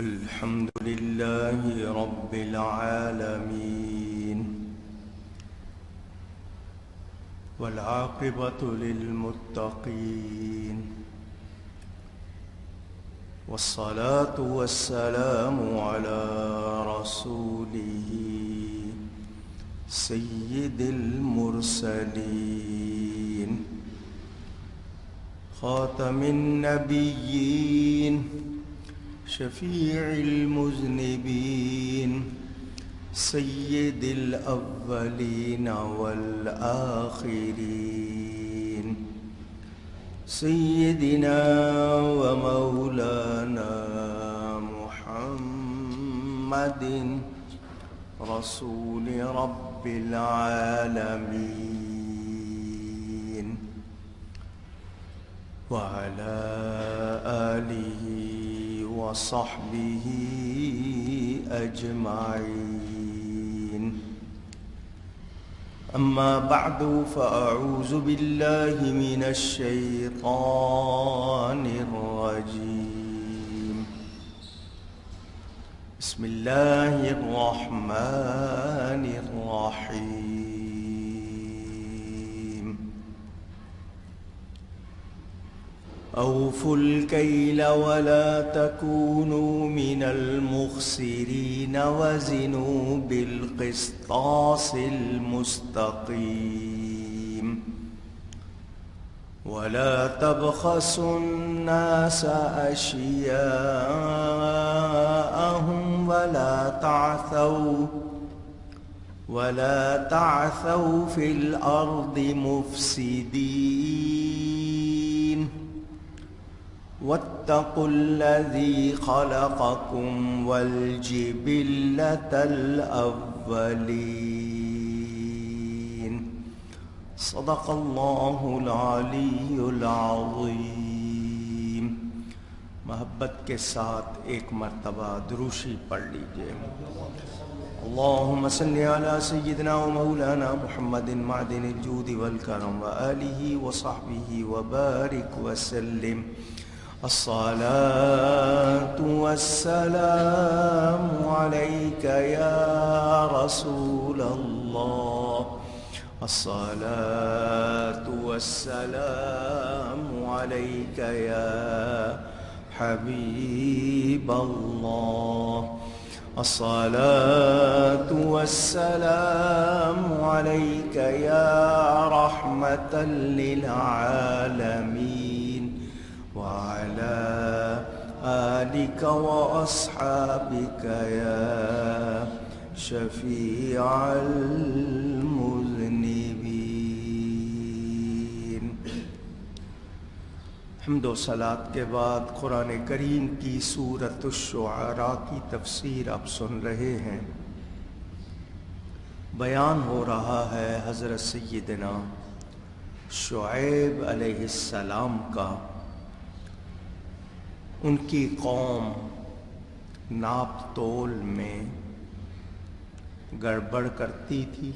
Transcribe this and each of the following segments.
الحمد لله رب العالمين والعاقبة للمتقين والصلاة والسلام على رسوله سيد المرسلين خاتم النبيين شفيع المذنبين سيد الأولين والآخرين سيدنا ومولانا محمد رسول رب العالمين وعلى آله وصحبه أجمعين. أما بعد فأعوذ بالله من الشيطان الرجيم. بسم الله الرحمن الرحيم. أوفوا الكيل ولا تكونوا من المخسرين وزنوا بالقسطاس المستقيم ولا تبخسوا الناس أشياءهم ولا تعثوا في الأرض مفسدين واتقوا الذي خلقكم والجبلة الأولين. صدق الله العلی العظیم. محبت کے ساتھ ایک مرتبہ دروشی پڑھ لیجئے. اللهم صل على سيدنا ومولانا محمد معدن الجود والكرم وآله وصحبه وبارك وسلم. الصلاة والسلام عليك يا رسول الله. الصلاة والسلام عليك يا حبيب الله. الصلاة والسلام عليك يا رحمة للعالمين وعلى آلك وأصحابك يا شفيع المذنبين. حمد و صلاۃ کے بعد قرآن کریم کی سورۃ الشعراء کی تفسیر آپ سن رہے ہیں. بیان ہو رہا ہے حضرت سیدنا شعیب علیہ السلام کا. ان کی قوم ناپ تول میں گڑبڑ کرتی تھی.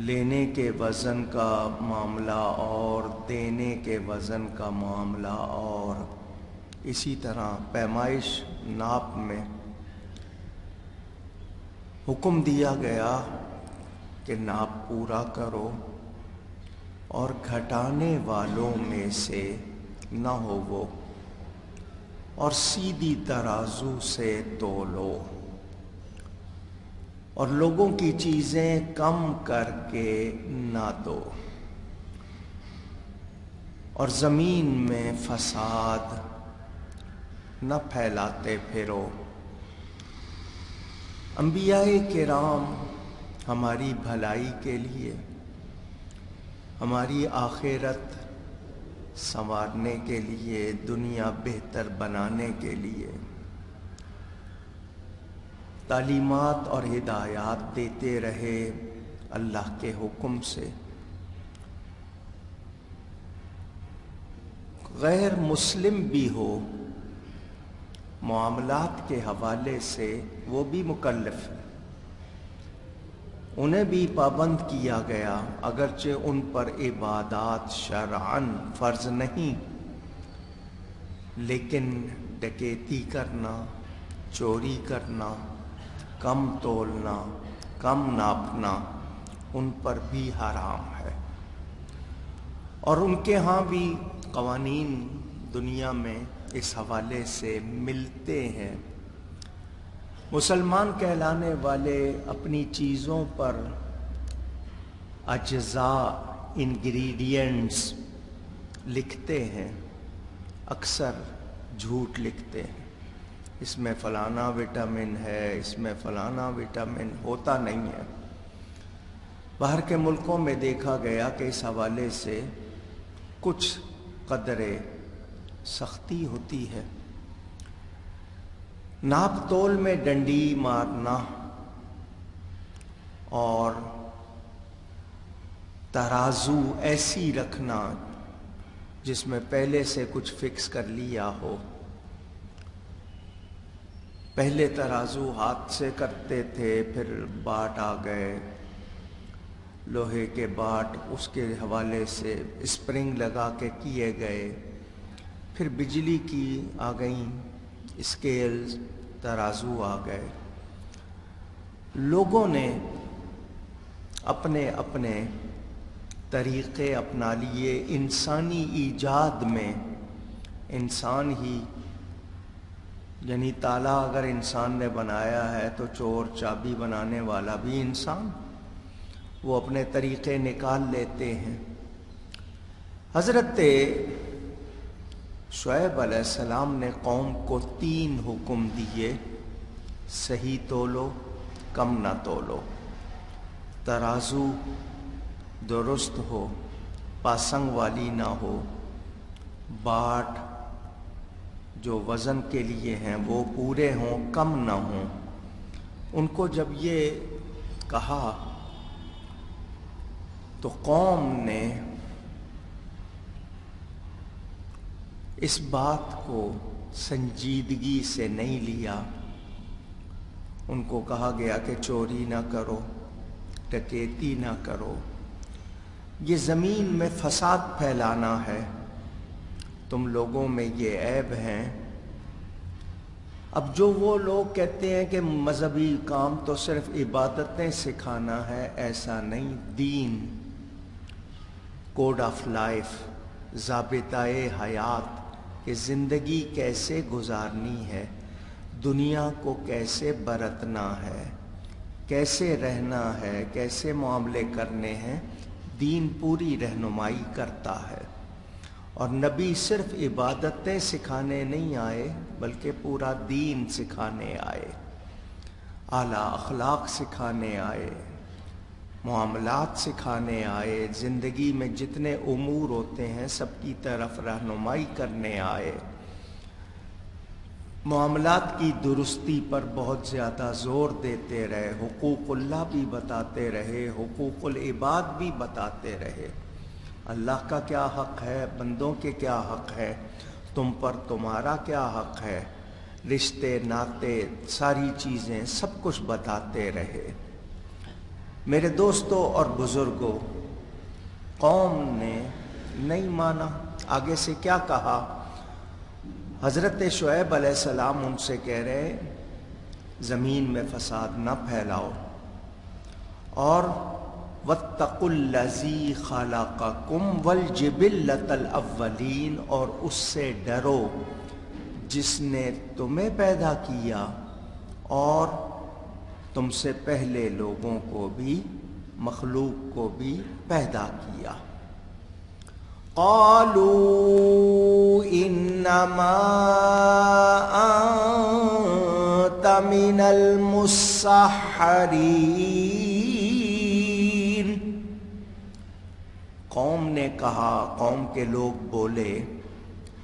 لینے کے وزن کا معاملہ اور دینے کے وزن کا معاملہ اور اسی طرح پیمائش ناپ میں حکم دیا گیا کہ ناپ پورا کرو اور گھٹانے والوں میں سے نہ ہو وہ اور سیدھی ترازو سے تولو اور لوگوں کی چیزیں کم کر کے نہ دو اور زمین میں فساد نہ پھیلاتے پھرو. انبیاء کرام ہماری بھلائی کے لیے، ہماری آخرت سنوارنے کے لیے، دنیا بہتر بنانے کے لیے تعلیمات اور ہدایات دیتے رہے اللہ کے حکم سے. غیر مسلم بھی ہو معاملات کے حوالے سے وہ بھی مکلف ہیں. انہیں بھی پابند کیا گیا اگرچہ ان پر عبادات شرعاً فرض نہیں، لیکن ڈکیتی کرنا، چوری کرنا، کم تولنا، کم ناپنا ان پر بھی حرام ہے۔ اور ان کے ہاں بھی قوانین دنیا میں اس حوالے سے ملتے ہیں۔ مسلمان کہلانے والے اپنی چیزوں پر اجزاء، انگریڈینٹس لکھتے ہیں، اکثر جھوٹ لکھتے ہیں، اس میں فلانا وٹامن ہے، اس میں فلانا وٹامن ہوتا نہیں ہے۔ باہر کے ملکوں میں دیکھا گیا کہ اس حوالے سے کچھ قدرے سختی ہوتی ہے۔ ناپ تول میں ڈنڈی مارنا اور ترازو ایسی رکھنا جس میں پہلے سے کچھ فکس کر لیا ہو۔ پہلے ترازو ہاتھ سے کرتے تھے، پھر باٹ آ گئے، لوہے کے باٹ، اس کے حوالے سے اسپرنگ لگا کے کیے گئے، پھر بجلی کی آ گئیں اسکیلز، ترازو آ گئے۔ لوگوں نے اپنے اپنے طریقے اپنا لیے۔ انسانی ایجاد میں انسان ہی، یعنی تالا اگر انسان نے بنایا ہے تو چور چابی بنانے والا بھی انسان، وہ اپنے طریقے نکال لیتے ہیں۔ حضرت شعیب علیہ السلام نے قوم کو 3 حکم دیے: صحیح تولو، کم نہ تولو، ترازو درست ہو، پاسنگ والی نہ ہو، باٹ جو وزن کے لیے ہیں وہ پورے ہوں، کم نہ ہوں۔ ان کو جب یہ کہا تو قوم نے اس بات کو سنجیدگی سے نہیں لیا۔ ان کو کہا گیا کہ چوری نہ کرو، ڈکیتی نہ کرو، یہ زمین میں فساد پھیلانا ہے، تم لوگوں میں یہ عیب ہیں۔ اب جو وہ لوگ کہتے ہیں کہ مذہبی کام تو صرف عبادتیں سکھانا ہے، ایسا نہیں۔ دین، کوڈ آف لائف، ضابطۂ حیات کہ زندگی کیسے گزارنی ہے، دنیا کو کیسے برتنا ہے، کیسے رہنا ہے، کیسے معاملے کرنے ہیں، دین پوری رہنمائی کرتا ہے۔ اور نبی صرف عبادتیں سکھانے نہیں آئے بلکہ پورا دین سکھانے آئے، اعلیٰ اخلاق سکھانے آئے، معاملات سکھانے آئے، زندگی میں جتنے امور ہوتے ہیں سب کی طرف رہنمائی کرنے آئے۔ معاملات کی درستی پر بہت زیادہ زور دیتے رہے، حقوق اللہ بھی بتاتے رہے، حقوق العباد بھی بتاتے رہے۔ اللہ کا کیا حق ہے، بندوں کے کیا حق ہے، تم پر تمہارا کیا حق ہے، رشتے ناتے، ساری چیزیں سب کچھ بتاتے رہے۔ میرے دوستوں اور بزرگوں، قوم نے نہیں مانا۔ آگے سے کیا کہا؟ حضرت شعیب علیہ السلام ان سے کہہ رہے زمین میں فساد نہ پھیلاؤ، اور وَاتَّقُوا الَّذِي خَلَقَكُمْ وَالْجِبِلَّةَ الْأَوَّلِينَ، اور اس سے ڈرو جس نے تمہیں پیدا کیا اور تم سے پہلے لوگوں کو بھی، مخلوق کو بھی پیدا کیا۔ قالوا انما انت من المسحرین، قوم نے کہا، قوم کے لوگ بولے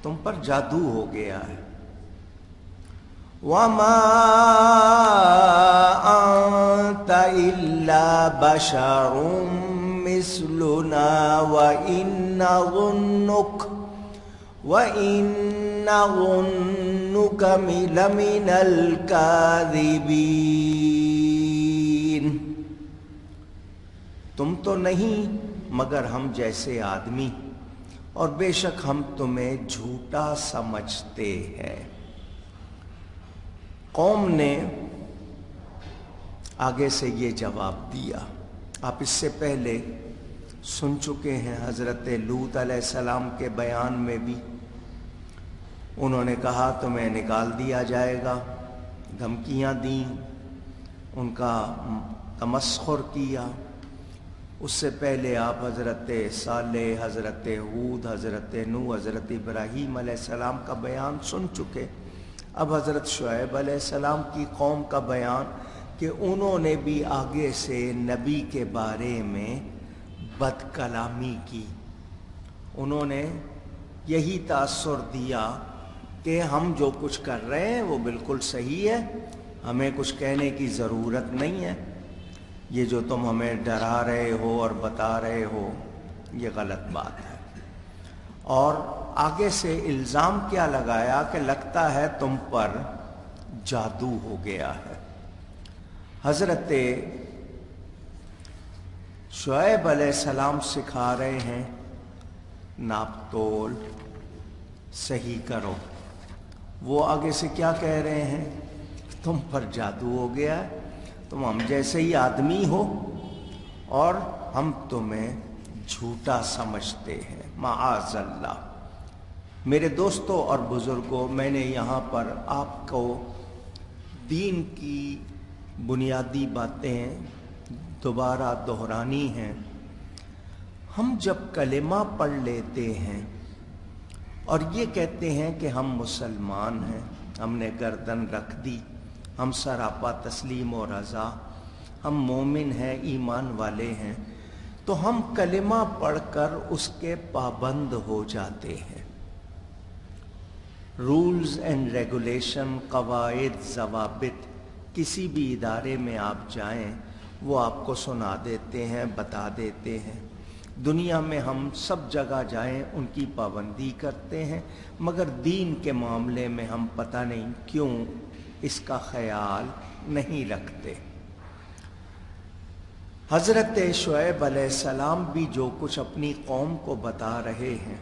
تم پر جادو ہو گیا ہے۔ وما انت الا بشر مثلنا وَإِن ظُنُّكَ لَمِنَ الْكَاذِبِينَ، تم تو نہیں مگر ہم جیسے آدمی، اور بے شک ہم تمہیں جھوٹا سمجھتے ہیں۔ قوم نے آگے سے یہ جواب دیا، آپ اس سے پہلے سن چکے ہیں حضرت لوط علیہ السلام کے بیان میں بھی انہوں نے کہا تمہیں نکال دیا جائے گا، دھمکیاں دیں، ان کا تمسخر کیا۔ اس سے پہلے آپ حضرت صالح، حضرت ہود، حضرت نوح، حضرت ابراہیم علیہ السلام کا بیان سن چکے۔ اب حضرت شعیب علیہ السلام کی قوم کا بیان کہ انہوں نے بھی آگے سے نبی کے بارے میں بد کلامی کی، انہوں نے یہی تاثر دیا کہ ہم جو کچھ کر رہے ہیں وہ بالکل صحیح ہے، ہمیں کچھ کہنے کی ضرورت نہیں ہے، یہ جو تم ہمیں ڈرا رہے ہو اور بتا رہے ہو یہ غلط بات ہے۔ اور آگے سے الزام کیا لگایا کہ لگتا ہے تم پر جادو ہو گیا ہے۔ حضرت شعیب علیہ السلام سکھا رہے ہیں ناپ تول صحیح کرو، وہ آگے سے کیا کہہ رہے ہیں؟ تم پر جادو ہو گیا ہے، تم ہم جیسے ہی آدمی ہو اور ہم تمہیں جھوٹا سمجھتے ہیں، معاذ اللہ۔ میرے دوستوں اور بزرگوں، میں نے یہاں پر آپ کو دین کی بنیادی باتیں دوبارہ دہرانی ہیں۔ ہم جب کلمہ پڑھ لیتے ہیں اور یہ کہتے ہیں کہ ہم مسلمان ہیں، ہم نے گردن رکھ دی، ہم سراپا تسلیم و رضا، ہم مومن ہیں، ایمان والے ہیں، تو ہم کلمہ پڑھ کر اس کے پابند ہو جاتے ہیں۔ رولز اینڈ ریگولیشن، قواعد، ضوابط کسی بھی ادارے میں آپ جائیں وہ آپ کو سنا دیتے ہیں، بتا دیتے ہیں۔ دنیا میں ہم سب جگہ جائیں ان کی پابندی کرتے ہیں، مگر دین کے معاملے میں ہم پتہ نہیں کیوں اس کا خیال نہیں رکھتے۔ حضرت شعیب علیہ السلام بھی جو کچھ اپنی قوم کو بتا رہے ہیں،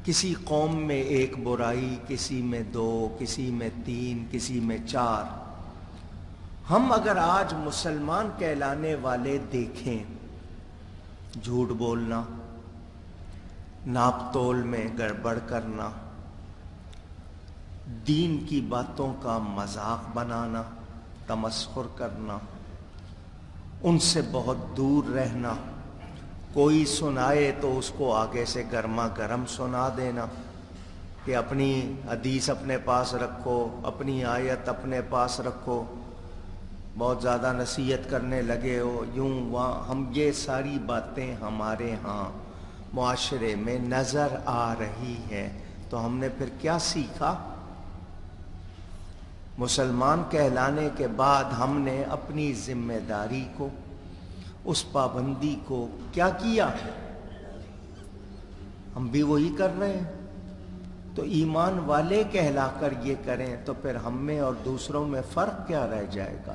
کسی قوم میں ایک برائی، کسی میں دو، کسی میں تین، کسی میں چار۔ ہم اگر آج مسلمان کہلانے والے دیکھیں، جھوٹ بولنا، ناپ تول میں گڑبڑ کرنا، دین کی باتوں کا مذاق بنانا، تمسخر کرنا، ان سے بہت دور رہنا، کوئی سنائے تو اس کو آگے سے گرما گرم سنا دینا کہ اپنی حدیث اپنے پاس رکھو، اپنی آیت اپنے پاس رکھو، بہت زیادہ نصیحت کرنے لگے ہو، یوں وہاں۔ ہم یہ ساری باتیں ہمارے ہاں معاشرے میں نظر آ رہی ہیں، تو ہم نے پھر کیا سیکھا؟ مسلمان کہلانے کے بعد ہم نے اپنی ذمہ داری کو، اس پابندی کو کیا کیا؟ ہم بھی وہی کر رہے ہیں۔ تو ایمان والے کہلا کر یہ کریں تو پھر ہم میں اور دوسروں میں فرق کیا رہ جائے گا؟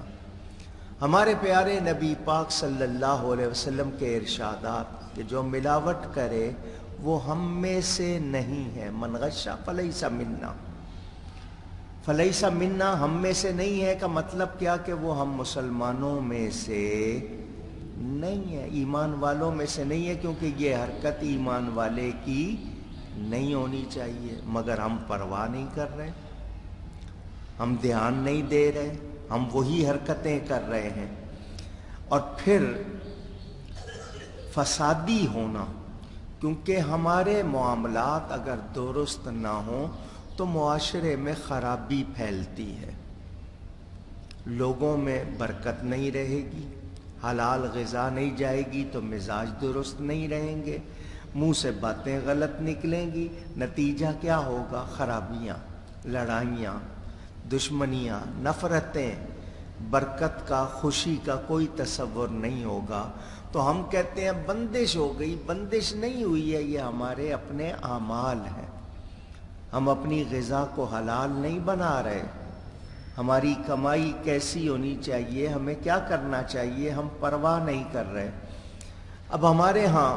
ہمارے پیارے نبی پاک صلی اللہ علیہ وسلم کے ارشادات کہ جو ملاوٹ کرے وہ ہم میں سے نہیں ہے، من غش فلیس منا، فلیس منا ہم میں سے نہیں ہے کا مطلب کیا کہ وہ ہم مسلمانوں میں سے نہیں ہے، ایمان والوں میں سے نہیں ہے، کیونکہ یہ حرکت ایمان والے کی نہیں ہونی چاہیے، مگر ہم پرواہ نہیں کر رہے، ہم دھیان نہیں دے رہے، ہم وہی حرکتیں کر رہے ہیں۔ اور پھر فسادی ہونا، کیونکہ ہمارے معاملات اگر درست نہ ہوں تو معاشرے میں خرابی پھیلتی ہے، لوگوں میں برکت نہیں رہے گی، حلال غذا نہیں جائے گی تو مزاج درست نہیں رہیں گے، منہ سے باتیں غلط نکلیں گی، نتیجہ کیا ہوگا؟ خرابیاں، لڑائیاں، دشمنیاں، نفرتیں، برکت کا، خوشی کا کوئی تصور نہیں ہوگا۔ تو ہم کہتے ہیں بندش ہو گئی، بندش نہیں ہوئی ہے، یہ ہمارے اپنے اعمال ہیں، ہم اپنی غذا کو حلال نہیں بنا رہے، ہماری کمائی کیسی ہونی چاہیے، ہمیں کیا کرنا چاہیے، ہم پرواہ نہیں کر رہے۔ اب ہمارے ہاں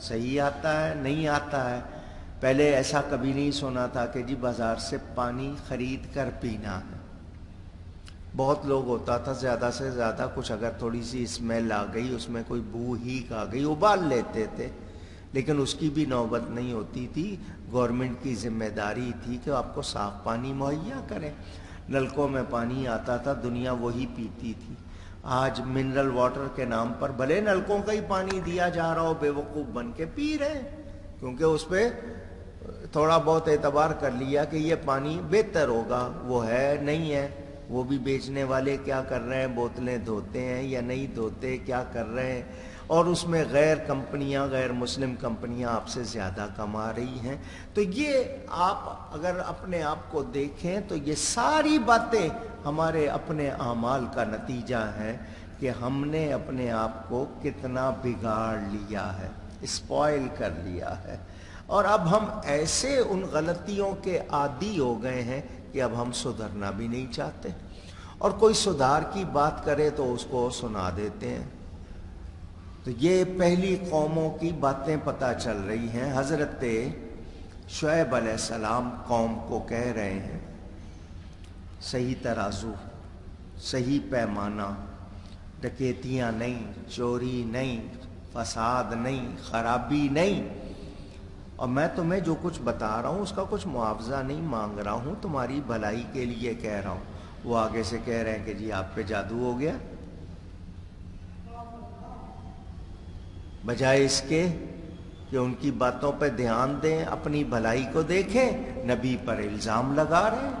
صحیح آتا ہے نہیں آتا ہے؟ پہلے ایسا کبھی نہیں سنا تھا کہ جی بازار سے پانی خرید کر پینا ہے. بہت لوگ ہوتا تھا زیادہ سے زیادہ کچھ اگر تھوڑی سی اسمیل آ گئی، اس میں کوئی بو ہی آ گئی، ابال لیتے تھے، لیکن اس کی بھی نوبت نہیں ہوتی تھی. گورنمنٹ کی ذمہ داری تھی کہ آپ کو صاف پانی مہیا کریں. نلکوں میں پانی آتا تھا، دنیا وہی پیتی تھی. آج منرل واٹر کے نام پر بھلے نلکوں کا ہی پانی دیا جا رہا ہو، بے وقوف بن کے پی رہے ہیں، کیونکہ اس پہ تھوڑا بہت اعتبار کر لیا کہ یہ پانی بہتر ہوگا. وہ ہے نہیں ہے. وہ بھی بیچنے والے کیا کر رہے ہیں؟ بوتلیں دھوتے ہیں یا نہیں دھوتے، کیا کر رہے ہیں، اور اس میں غیر کمپنیاں، غیر مسلم کمپنیاں آپ سے زیادہ کما رہی ہیں. تو یہ آپ اگر اپنے آپ کو دیکھیں تو یہ ساری باتیں ہمارے اپنے اعمال کا نتیجہ ہے کہ ہم نے اپنے آپ کو کتنا بگاڑ لیا ہے، اسپوائل کر لیا ہے. اور اب ہم ایسے ان غلطیوں کے عادی ہو گئے ہیں کہ اب ہم سدھرنا بھی نہیں چاہتے، اور کوئی سدھار کی بات کرے تو اس کو سنا دیتے ہیں. تو یہ پہلی قوموں کی باتیں پتہ چل رہی ہیں. حضرت شعیب علیہ السلام قوم کو کہہ رہے ہیں صحیح ترازو، صحیح پیمانہ، ڈکیتیاں نہیں، چوری نہیں، فساد نہیں، خرابی نہیں، اور میں تمہیں جو کچھ بتا رہا ہوں اس کا کچھ معاوضہ نہیں مانگ رہا ہوں، تمہاری بھلائی کے لیے کہہ رہا ہوں. وہ آگے سے کہہ رہے ہیں کہ جی آپ پہ جادو ہو گیا. بجائے اس کے کہ ان کی باتوں پہ دھیان دیں، اپنی بھلائی کو دیکھیں، نبی پر الزام لگا رہے ہیں.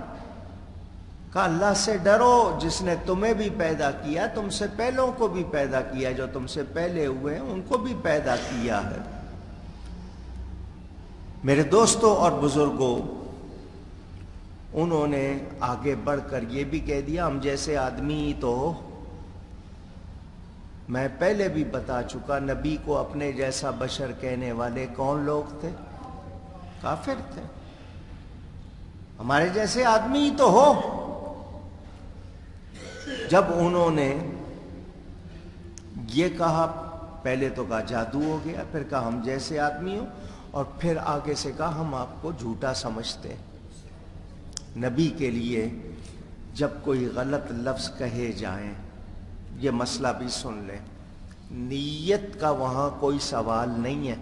کہا اللہ سے ڈرو جس نے تمہیں بھی پیدا کیا، تم سے پہلوں کو بھی پیدا کیا، جو تم سے پہلے ہوئے ہیں ان کو بھی پیدا کیا ہے. میرے دوستوں اور بزرگوں، انہوں نے آگے بڑھ کر یہ بھی کہہ دیا ہم جیسے آدمی تو میں پہلے بھی بتا چکا، نبی کو اپنے جیسا بشر کہنے والے کون لوگ تھے؟ کافر تھے. ہمارے جیسے آدمی تو ہو. جب انہوں نے یہ کہا، پہلے تو کہا جادو ہو گیا، پھر کہا ہم جیسے آدمی ہو، اور پھر آگے سے کہا ہم آپ کو جھوٹا سمجھتے ہیں. نبی کے لیے جب کوئی غلط لفظ کہے جائیں، یہ مسئلہ بھی سن لیں، نیت کا وہاں کوئی سوال نہیں ہے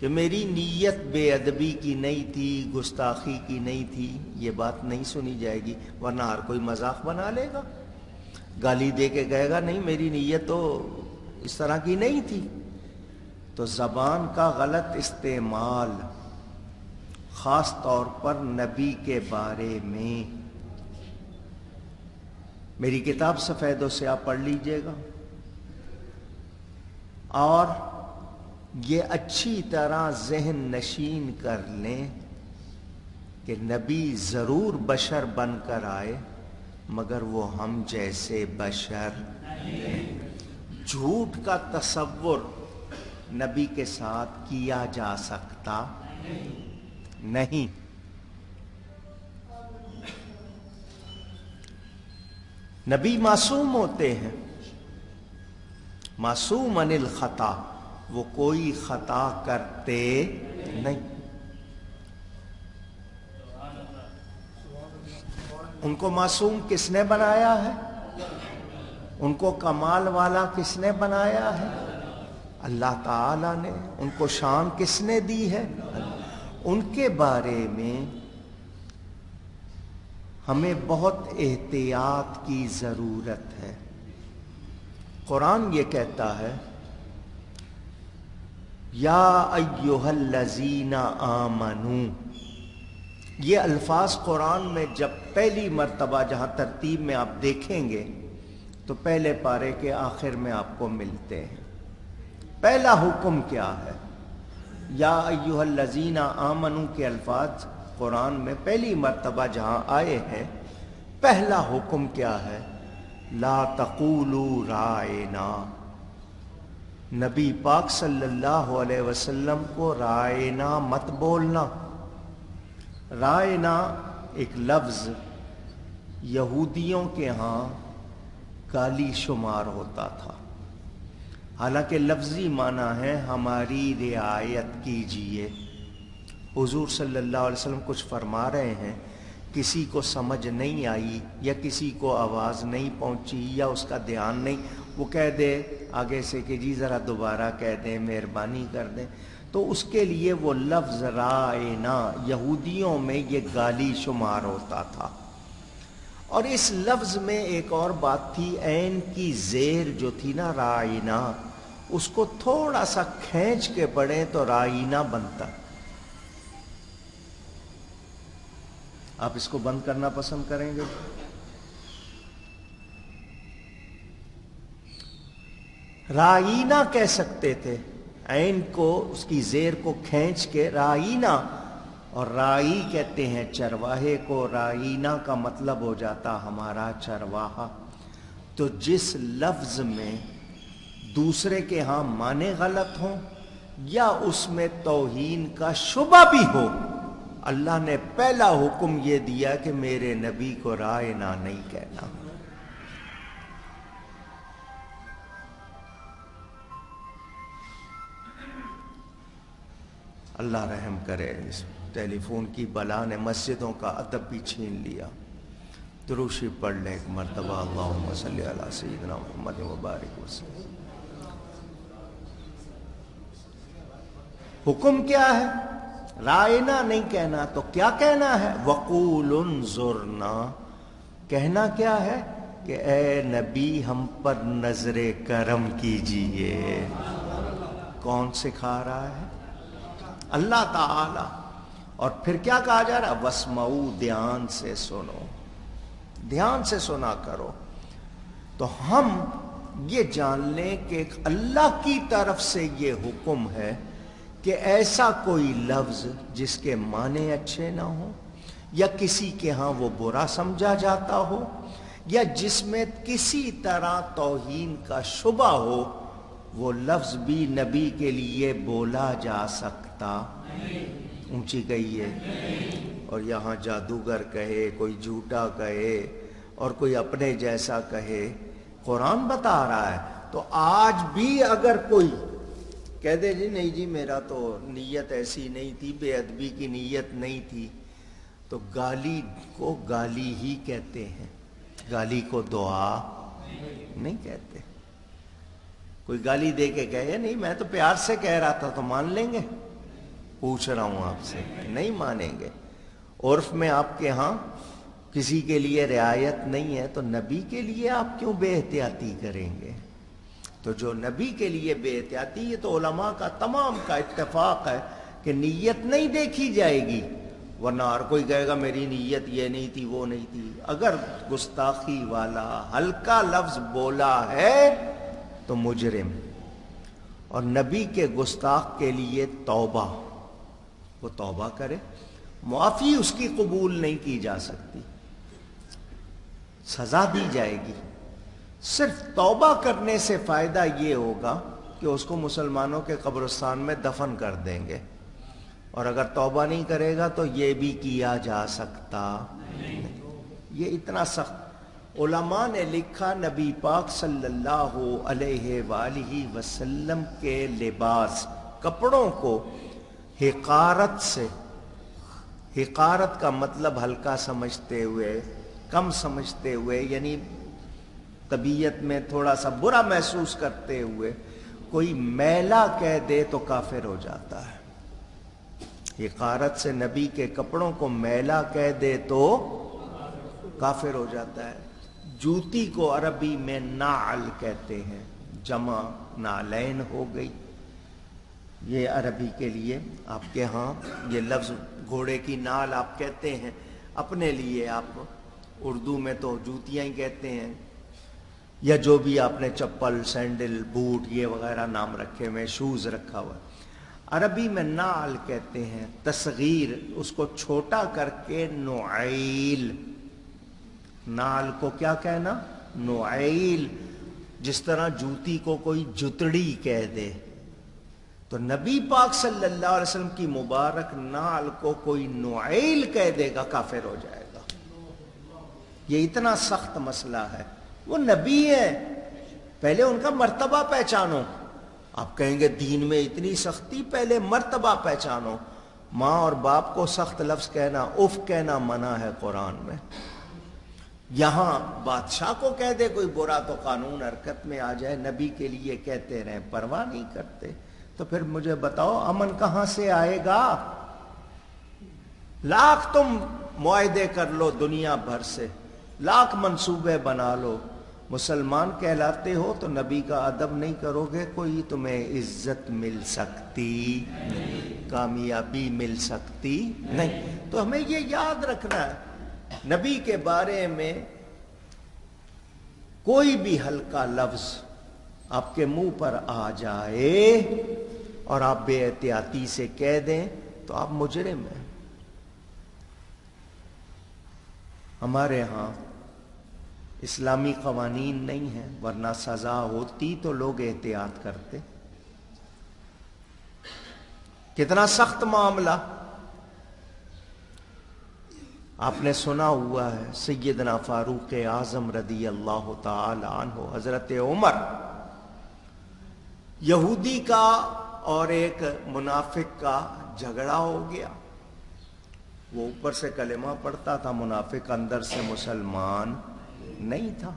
کہ میری نیت بے ادبی کی نہیں تھی، گستاخی کی نہیں تھی، یہ بات نہیں سنی جائے گی. ورنہ ہر کوئی مذاق بنا لے گا، گالی دے کے کہے گا نہیں میری نیت تو اس طرح کی نہیں تھی. تو زبان کا غلط استعمال خاص طور پر نبی کے بارے میں، میری کتاب سفید و سیاہ پڑھ لیجئے گا اور یہ اچھی طرح ذہن نشین کر لیں کہ نبی ضرور بشر بن کر آئے، مگر وہ ہم جیسے بشر نہیں. جھوٹ کا تصور نبی کے ساتھ کیا جا سکتا نہیں. نبی معصوم ہوتے ہیں، معصوم عن الخطا، وہ کوئی خطا کرتے نہیں. ان کو معصوم کس نے بنایا ہے؟ ان کو کمال والا کس نے بنایا ہے؟ اللہ تعالی نے. ان کو شان کس نے دی ہے؟ ان کے بارے میں ہمیں بہت احتیاط کی ضرورت ہے. قرآن یہ کہتا ہے یا ایھا الذین آمنو. یہ الفاظ قرآن میں جب پہلی مرتبہ جہاں ترتیب میں آپ دیکھیں گے تو پہلے پارے کے آخر میں آپ کو ملتے ہیں. پہلا حکم کیا ہے؟ یا ایھا الذین آمنو کے الفاظ قرآن میں پہلی مرتبہ جہاں آئے ہیں، پہلا حکم کیا ہے؟ لا تقولوا رائنا. نبی پاک صلی اللہ علیہ وسلم کو رائنا مت بولنا. رائنا ایک لفظ یہودیوں کے ہاں گالی شمار ہوتا تھا. حالانکہ لفظی معنی ہے ہماری رعایت کیجیے۔ حضور صلی اللہ علیہ وسلم کچھ فرما رہے ہیں، کسی کو سمجھ نہیں آئی یا کسی کو آواز نہیں پہنچی یا اس کا دھیان نہیں، وہ کہہ دے آگے سے کہ جی ذرا دوبارہ کہہ دیں، مہربانی کر دیں، تو اس کے لیے وہ لفظ رائنا یہودیوں میں یہ گالی شمار ہوتا تھا۔ اور اس لفظ میں ایک اور بات تھی، عین کی زیر جو تھی نا رائنا، اس کو تھوڑا سا کھینچ کے پڑھیں تو رائنا بنتا۔ آپ اس کو بند کرنا پسند کریں گے؟ رائنا کہہ سکتے تھے، عین کو اس کی زیر کو کھینچ کے رائنا، اور رائی کہتے ہیں چرواہے کو، رائنا کا مطلب ہو جاتا ہمارا چرواہا۔ تو جس لفظ میں دوسرے کے ہاں معنی غلط ہوں یا اس میں توہین کا شبہ بھی ہو، اللہ نے پہلا حکم یہ دیا کہ میرے نبی کو رائنا نہیں کہنا۔ اللہ رحم کرے، اس ٹیلی فون کی بلا نے مسجدوں کا ادب بھی چھین لیا۔ دروشی پڑھ لیں ایک مرتبہ، اللہم صلی علی سیدنا محمد وبارک وسلم۔ حکم کیا ہے؟ رائنا نہیں کہنا، تو کیا کہنا ہے؟ وقول انظرنا، کہنا کیا ہے کہ اے نبی ہم پر نظر کرم کیجئے۔ کون سکھا رہا ہے؟ اللہ تعالی۔ اور پھر کیا کہا جا رہا ہے؟ واسمعوا، دھیان سے سنو، دھیان سے سنا کرو۔ تو ہم یہ جان لیں کہ اللہ کی طرف سے یہ حکم ہے کہ ایسا کوئی لفظ جس کے معنی اچھے نہ ہوں یا کسی کے ہاں وہ برا سمجھا جاتا ہو یا جس میں کسی طرح توہین کا شبہ ہو، وہ لفظ بھی نبی کے لیے بولا جا سکتا؟ اونچی گئی ہے۔ اور یہاں جادوگر کہے، کوئی جھوٹا کہے اور کوئی اپنے جیسا کہے، قرآن بتا رہا ہے۔ تو آج بھی اگر کوئی کہہ دے جی نہیں جی میرا تو نیت ایسی نہیں تھی، بے ادبی کی نیت نہیں تھی، تو گالی کو گالی ہی کہتے ہیں، گالی کو دعا نہیں کہتے۔ کوئی گالی دے کے کہے نہیں میں تو پیار سے کہہ رہا تھا، تو مان لیں گے؟ پوچھ رہا ہوں آپ سے، نہیں مانیں گے۔ عرف میں آپ کے ہاں کسی کے لیے رعایت نہیں ہے تو نبی کے لیے آپ کیوں بے احتیاطی کریں گے؟ تو جو نبی کے لیے بے احتیاطی، یہ تو علماء کا تمام کا اتفاق ہے کہ نیت نہیں دیکھی جائے گی، ورنہ ہر کوئی کہے گا میری نیت یہ نہیں تھی وہ نہیں تھی۔ اگر گستاخی والا ہلکا لفظ بولا ہے تو مجرم، اور نبی کے گستاخ کے لیے توبہ، وہ توبہ کرے، معافی اس کی قبول نہیں کی جا سکتی، سزا دی جائے گی۔ صرف توبہ کرنے سے فائدہ یہ ہوگا کہ اس کو مسلمانوں کے قبرستان میں دفن کر دیں گے، اور اگر توبہ نہیں کرے گا تو یہ بھی کیا جا سکتا یہ اتنا سخت۔ علماء نے لکھا نبی پاک صلی اللہ علیہ وآلہ وسلم کے لباس، کپڑوں کو حقارت سے، حقارت کا مطلب ہلکا سمجھتے ہوئے، کم سمجھتے ہوئے، یعنی طبیعت میں تھوڑا سا برا محسوس کرتے ہوئے کوئی میلا کہہ دے تو کافر ہو جاتا ہے۔ حقارت سے نبی کے کپڑوں کو میلا کہہ دے تو کافر ہو جاتا ہے۔ جوتی کو عربی میں نعل کہتے ہیں، جمع نعلین ہو گئی۔ یہ عربی کے لیے آپ کے ہاں یہ لفظ گھوڑے کی نال آپ کہتے ہیں، اپنے لیے آپ اردو میں تو جوتیاں ہی کہتے ہیں، یا جو بھی آپ نے چپل، سینڈل، بوٹ یہ وغیرہ نام رکھے ہوئے، شوز رکھا ہوا ہے، عربی میں نعل کہتے ہیں۔ تصغیر اس کو چھوٹا کر کے نعیل، نعل کو کیا کہنا؟ نعیل۔ جس طرح جوتی کو کوئی جتڑی کہہ دے، تو نبی پاک صلی اللہ علیہ وسلم کی مبارک نعل کو کوئی نعیل کہہ دے گا کافر ہو جائے گا۔ یہ اتنا سخت مسئلہ ہے۔ وہ نبی ہیں، پہلے ان کا مرتبہ پہچانو۔ آپ کہیں گے دین میں اتنی سختی، پہلے مرتبہ پہچانو. ماں اور باپ کو سخت لفظ کہنا، اف کہنا منع ہے قرآن میں. یہاں بادشاہ کو کہہ دے کوئی برا تو قانون حرکت میں آ جائے، نبی کے لیے کہتے رہیں، پرواہ نہیں کرتے. تو پھر مجھے بتاؤ امن کہاں سے آئے گا؟ لاکھ تم معاہدے کر لو دنیا بھر سے، لاکھ منصوبے بنا لو، مسلمان کہلاتے ہو تو نبی کا ادب نہیں کرو گے، کوئی تمہیں عزت مل سکتی نہیں، کامیابی مل سکتی نہیں. تو ہمیں یہ یاد رکھنا ہے، نبی کے بارے میں کوئی بھی ہلکا لفظ آپ کے منہ پر آ جائے اور آپ بے احتیاطی سے کہہ دیں تو آپ مجرم ہیں. ہمارے ہاں اسلامی قوانین نہیں ہیں، ورنہ سزا ہوتی تو لوگ احتیاط کرتے. کتنا سخت معاملہ. آپ نے سنا ہوا ہے سیدنا فاروق اعظم رضی اللہ تعالی عنہ، حضرت عمر، یہودی کا اور ایک منافق کا جھگڑا ہو گیا. وہ اوپر سے کلمہ پڑھتا تھا، منافق اندر سے مسلمان نہیں تھا.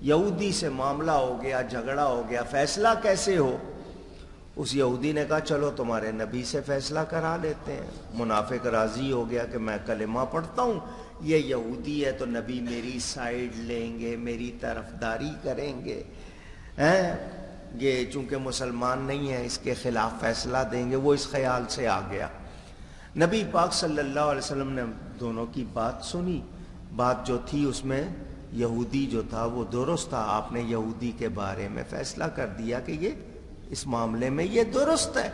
یہودی سے معاملہ ہو گیا، جھگڑا ہو گیا. فیصلہ کیسے ہو؟ اس یہودی نے کہا چلو تمہارے نبی سے فیصلہ کرا لیتے ہیں. منافق راضی ہو گیا کہ میں کلمہ پڑھتا ہوں، یہ یہودی ہے تو نبی میری سائیڈ لیں گے، میری طرفداری کریں گے، یہ چونکہ مسلمان نہیں ہے اس کے خلاف فیصلہ دیں گے. وہ اس خیال سے آ گیا. نبی پاک صلی اللہ علیہ وسلم نے دونوں کی بات سنی. بات جو تھی اس میں یہودی جو تھا وہ درست تھا. آپ نے یہودی کے بارے میں فیصلہ کر دیا کہ یہ اس معاملے میں یہ درست ہے.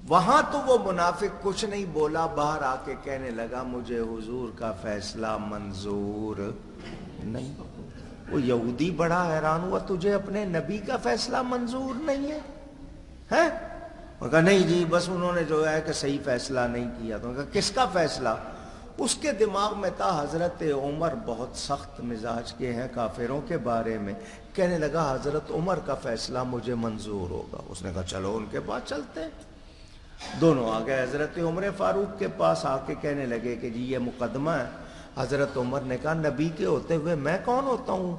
وہاں تو وہ منافق کچھ نہیں بولا، باہر آ کے کہنے لگا مجھے حضور کا فیصلہ منظور نہیں. وہ یہودی بڑا حیران ہوا، تجھے اپنے نبی کا فیصلہ منظور نہیں ہے؟ کہا نہیں جی، بس انہوں نے جو ہے کہ صحیح فیصلہ نہیں کیا. تو کہا کس کا فیصلہ؟ اس کے دماغ میں تھا حضرت عمر بہت سخت مزاج کے ہیں کافروں کے بارے میں. کہنے لگا حضرت عمر کا فیصلہ مجھے منظور ہوگا. اس نے کہا چلو ان کے پاس چلتے ہیں. دونوں آ گئے حضرت عمر فاروق کے پاس. آ کے کہنے لگے کہ جی یہ مقدمہ ہے. حضرت عمر نے کہا نبی کے ہوتے ہوئے میں کون ہوتا ہوں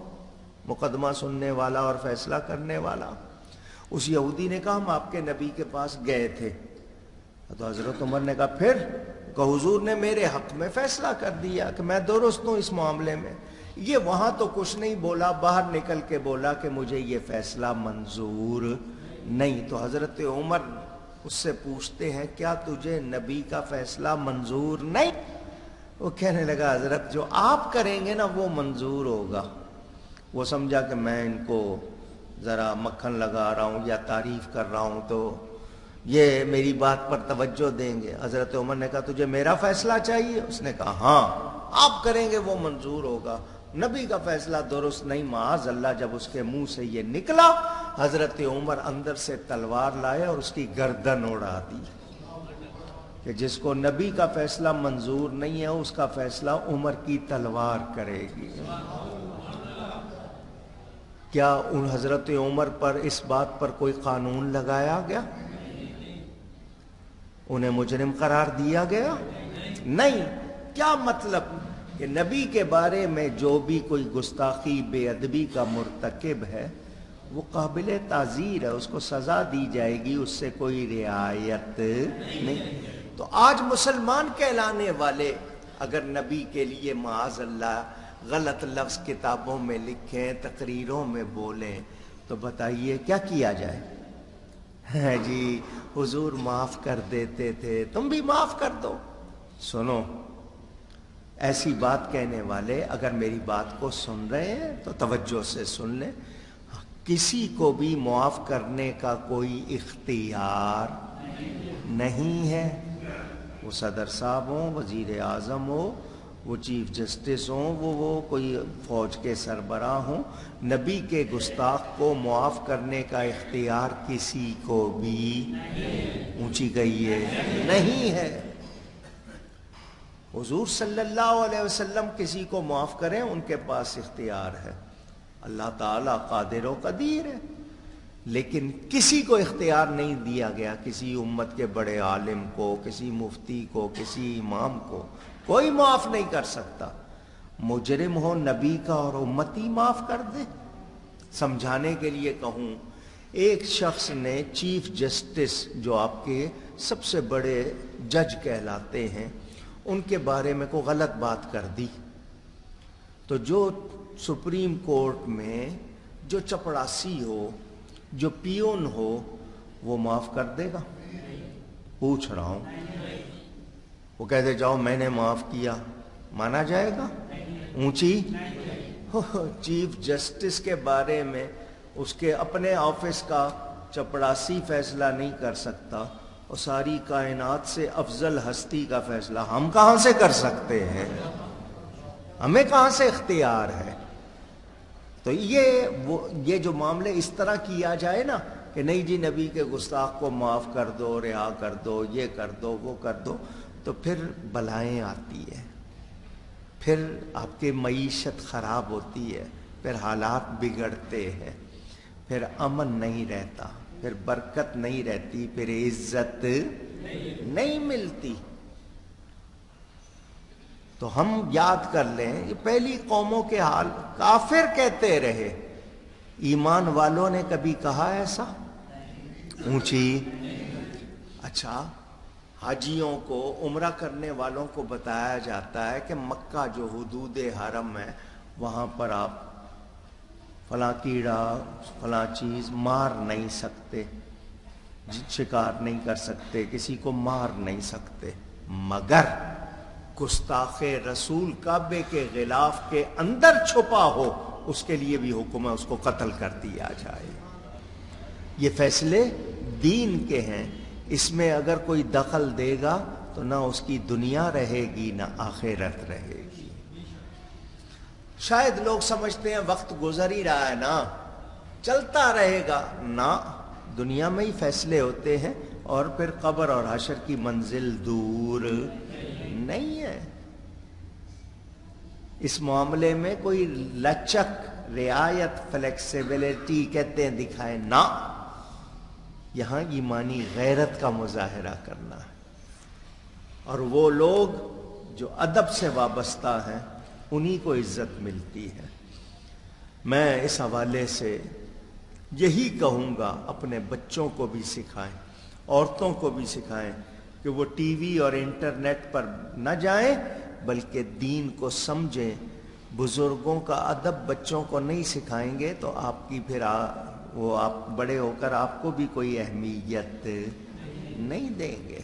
مقدمہ سننے والا اور فیصلہ کرنے والا؟ اس یہودی نے کہا ہم آپ کے نبی کے پاس گئے تھے. تو حضرت عمر نے کہا پھر؟ کہ حضور نے میرے حق میں فیصلہ کر دیا کہ میں درست ہوں اس معاملے میں. یہ وہاں تو کچھ نہیں بولا، باہر نکل کے بولا کہ مجھے یہ فیصلہ منظور نہیں. تو حضرت عمر اس سے پوچھتے ہیں کیا تجھے نبی کا فیصلہ منظور نہیں؟ وہ کہنے لگا حضرت جو آپ کریں گے نا وہ منظور ہوگا. وہ سمجھا کہ میں ان کو ذرا مکھن لگا رہا ہوں یا تعریف کر رہا ہوں تو یہ میری بات پر توجہ دیں گے. حضرت عمر نے کہا تجھے میرا فیصلہ چاہیے؟ اس نے کہا ہاں، آپ کریں گے وہ منظور ہوگا. نبی کا فیصلہ درست نہیں، معاذ اللہ. جب اس کے منہ سے یہ نکلا حضرت عمر اندر سے تلوار لائے اور اس کی گردن اڑا دی کہ جس کو نبی کا فیصلہ منظور نہیں ہے اس کا فیصلہ عمر کی تلوار کرے گی. کیا ان حضرت عمر پر اس بات پر کوئی قانون لگایا گیا؟ انہیں مجرم قرار دیا گیا؟ نہیں. کیا مطلب کہ نبی کے بارے میں جو بھی کوئی گستاخی بے ادبی کا مرتکب ہے وہ قابل تعزیر ہے، اس کو سزا دی جائے گی، اس سے کوئی رعایت نہیں. تو آج مسلمان کہلانے والے اگر نبی کے لیے معاذ اللہ غلط لفظ کتابوں میں لکھیں، تقریروں میں بولیں تو بتائیے کیا کیا جائے؟ جی حضور معاف کر دیتے تھے، تم بھی معاف کر دو. سنو، ایسی بات کہنے والے اگر میری بات کو سن رہے ہیں تو توجہ سے سن لیں. کسی کو بھی معاف کرنے کا کوئی اختیار نہیں ہے. وہ صدر صاحب ہوں، وزیر اعظم ہو، وہ چیف جسٹس ہوں، وہ کوئی فوج کے سربراہ ہوں، نبی کے گستاخ کو معاف کرنے کا اختیار کسی کو بھی اونچی کہیے نہیں ہے. حضور صلی اللہ علیہ وسلم کسی کو معاف کریں ان کے پاس اختیار ہے. اللہ تعالیٰ قادر و قدیر ہے. لیکن کسی کو اختیار نہیں دیا گیا، کسی امت کے بڑے عالم کو، کسی مفتی کو، کسی امام کو کوئی معاف نہیں کر سکتا۔ مجرم ہو نبی کا اور امتی معاف کر دے؟ سمجھانے کے لیے کہوں، ایک شخص نے چیف جسٹس جو آپ کے سب سے بڑے جج کہلاتے ہیں ان کے بارے میں کوئی غلط بات کر دی، تو جو سپریم کورٹ میں جو چپڑاسی ہو، جو پیون ہو، وہ معاف کر دے گا؟ پوچھ رہا ہوں۔ وہ کہتے جاؤ میں نے معاف کیا، مانا جائے گا؟ اونچی چیف جسٹس کے بارے میں اس کے اپنے آفس کا چپڑاسی فیصلہ نہیں کر سکتا، اور ساری کائنات سے افضل ہستی کا فیصلہ ہم کہاں سے کر سکتے ہیں؟ ہمیں کہاں سے اختیار ہے؟ تو یہ جو معاملے اس طرح کیا جائے نا کہ نہیں جی نبی کے گستاخ کو معاف کر دو، رہا کر دو، یہ کر دو، وہ کر دو، تو پھر بلائیں آتی ہے، پھر آپ کی معیشت خراب ہوتی ہے، پھر حالات بگڑتے ہیں، پھر امن نہیں رہتا، پھر برکت نہیں رہتی، پھر عزت نہیں ملتی۔ تو ہم یاد کر لیں یہ پہلی قوموں کے حال، کافر کہتے رہے، ایمان والوں نے کبھی کہا ایسا؟ اونچی۔ اچھا، حاجیوں کو، عمرہ کرنے والوں کو بتایا جاتا ہے کہ مکہ جو حدود حرم ہے وہاں پر آپ فلاں کیڑا فلاں چیز مار نہیں سکتے، شکار نہیں کر سکتے، کسی کو مار نہیں سکتے، مگر گستاخ رسول کعبے کے غلاف کے اندر چھپا ہو اس کے لیے بھی حکم ہے اس کو قتل کر دیا جائے۔ یہ فیصلے دین کے ہیں، اس میں اگر کوئی دخل دے گا تو نہ اس کی دنیا رہے گی نہ آخرت رہے گی۔ شاید لوگ سمجھتے ہیں وقت گزر ہی رہا ہے نا، چلتا رہے گا، نہ، دنیا میں ہی فیصلے ہوتے ہیں، اور پھر قبر اور حشر کی منزل دور نہیں ہے۔ اس معاملے میں کوئی لچک، رعایت، فلیکسیبلٹی کہتے ہیں دکھائے، نہ، یہاں ایمانی غیرت کا مظاہرہ کرنا ہے۔ اور وہ لوگ جو ادب سے وابستہ ہیں انہی کو عزت ملتی ہے۔ میں اس حوالے سے یہی کہوں گا، اپنے بچوں کو بھی سکھائیں، عورتوں کو بھی سکھائیں کہ وہ ٹی وی اور انٹرنیٹ پر نہ جائیں بلکہ دین کو سمجھیں۔ بزرگوں کا ادب بچوں کو نہیں سکھائیں گے تو آپ کی پھر وہ آپ بڑے ہو کر آپ کو بھی کوئی اہمیت نہیں دیں گے۔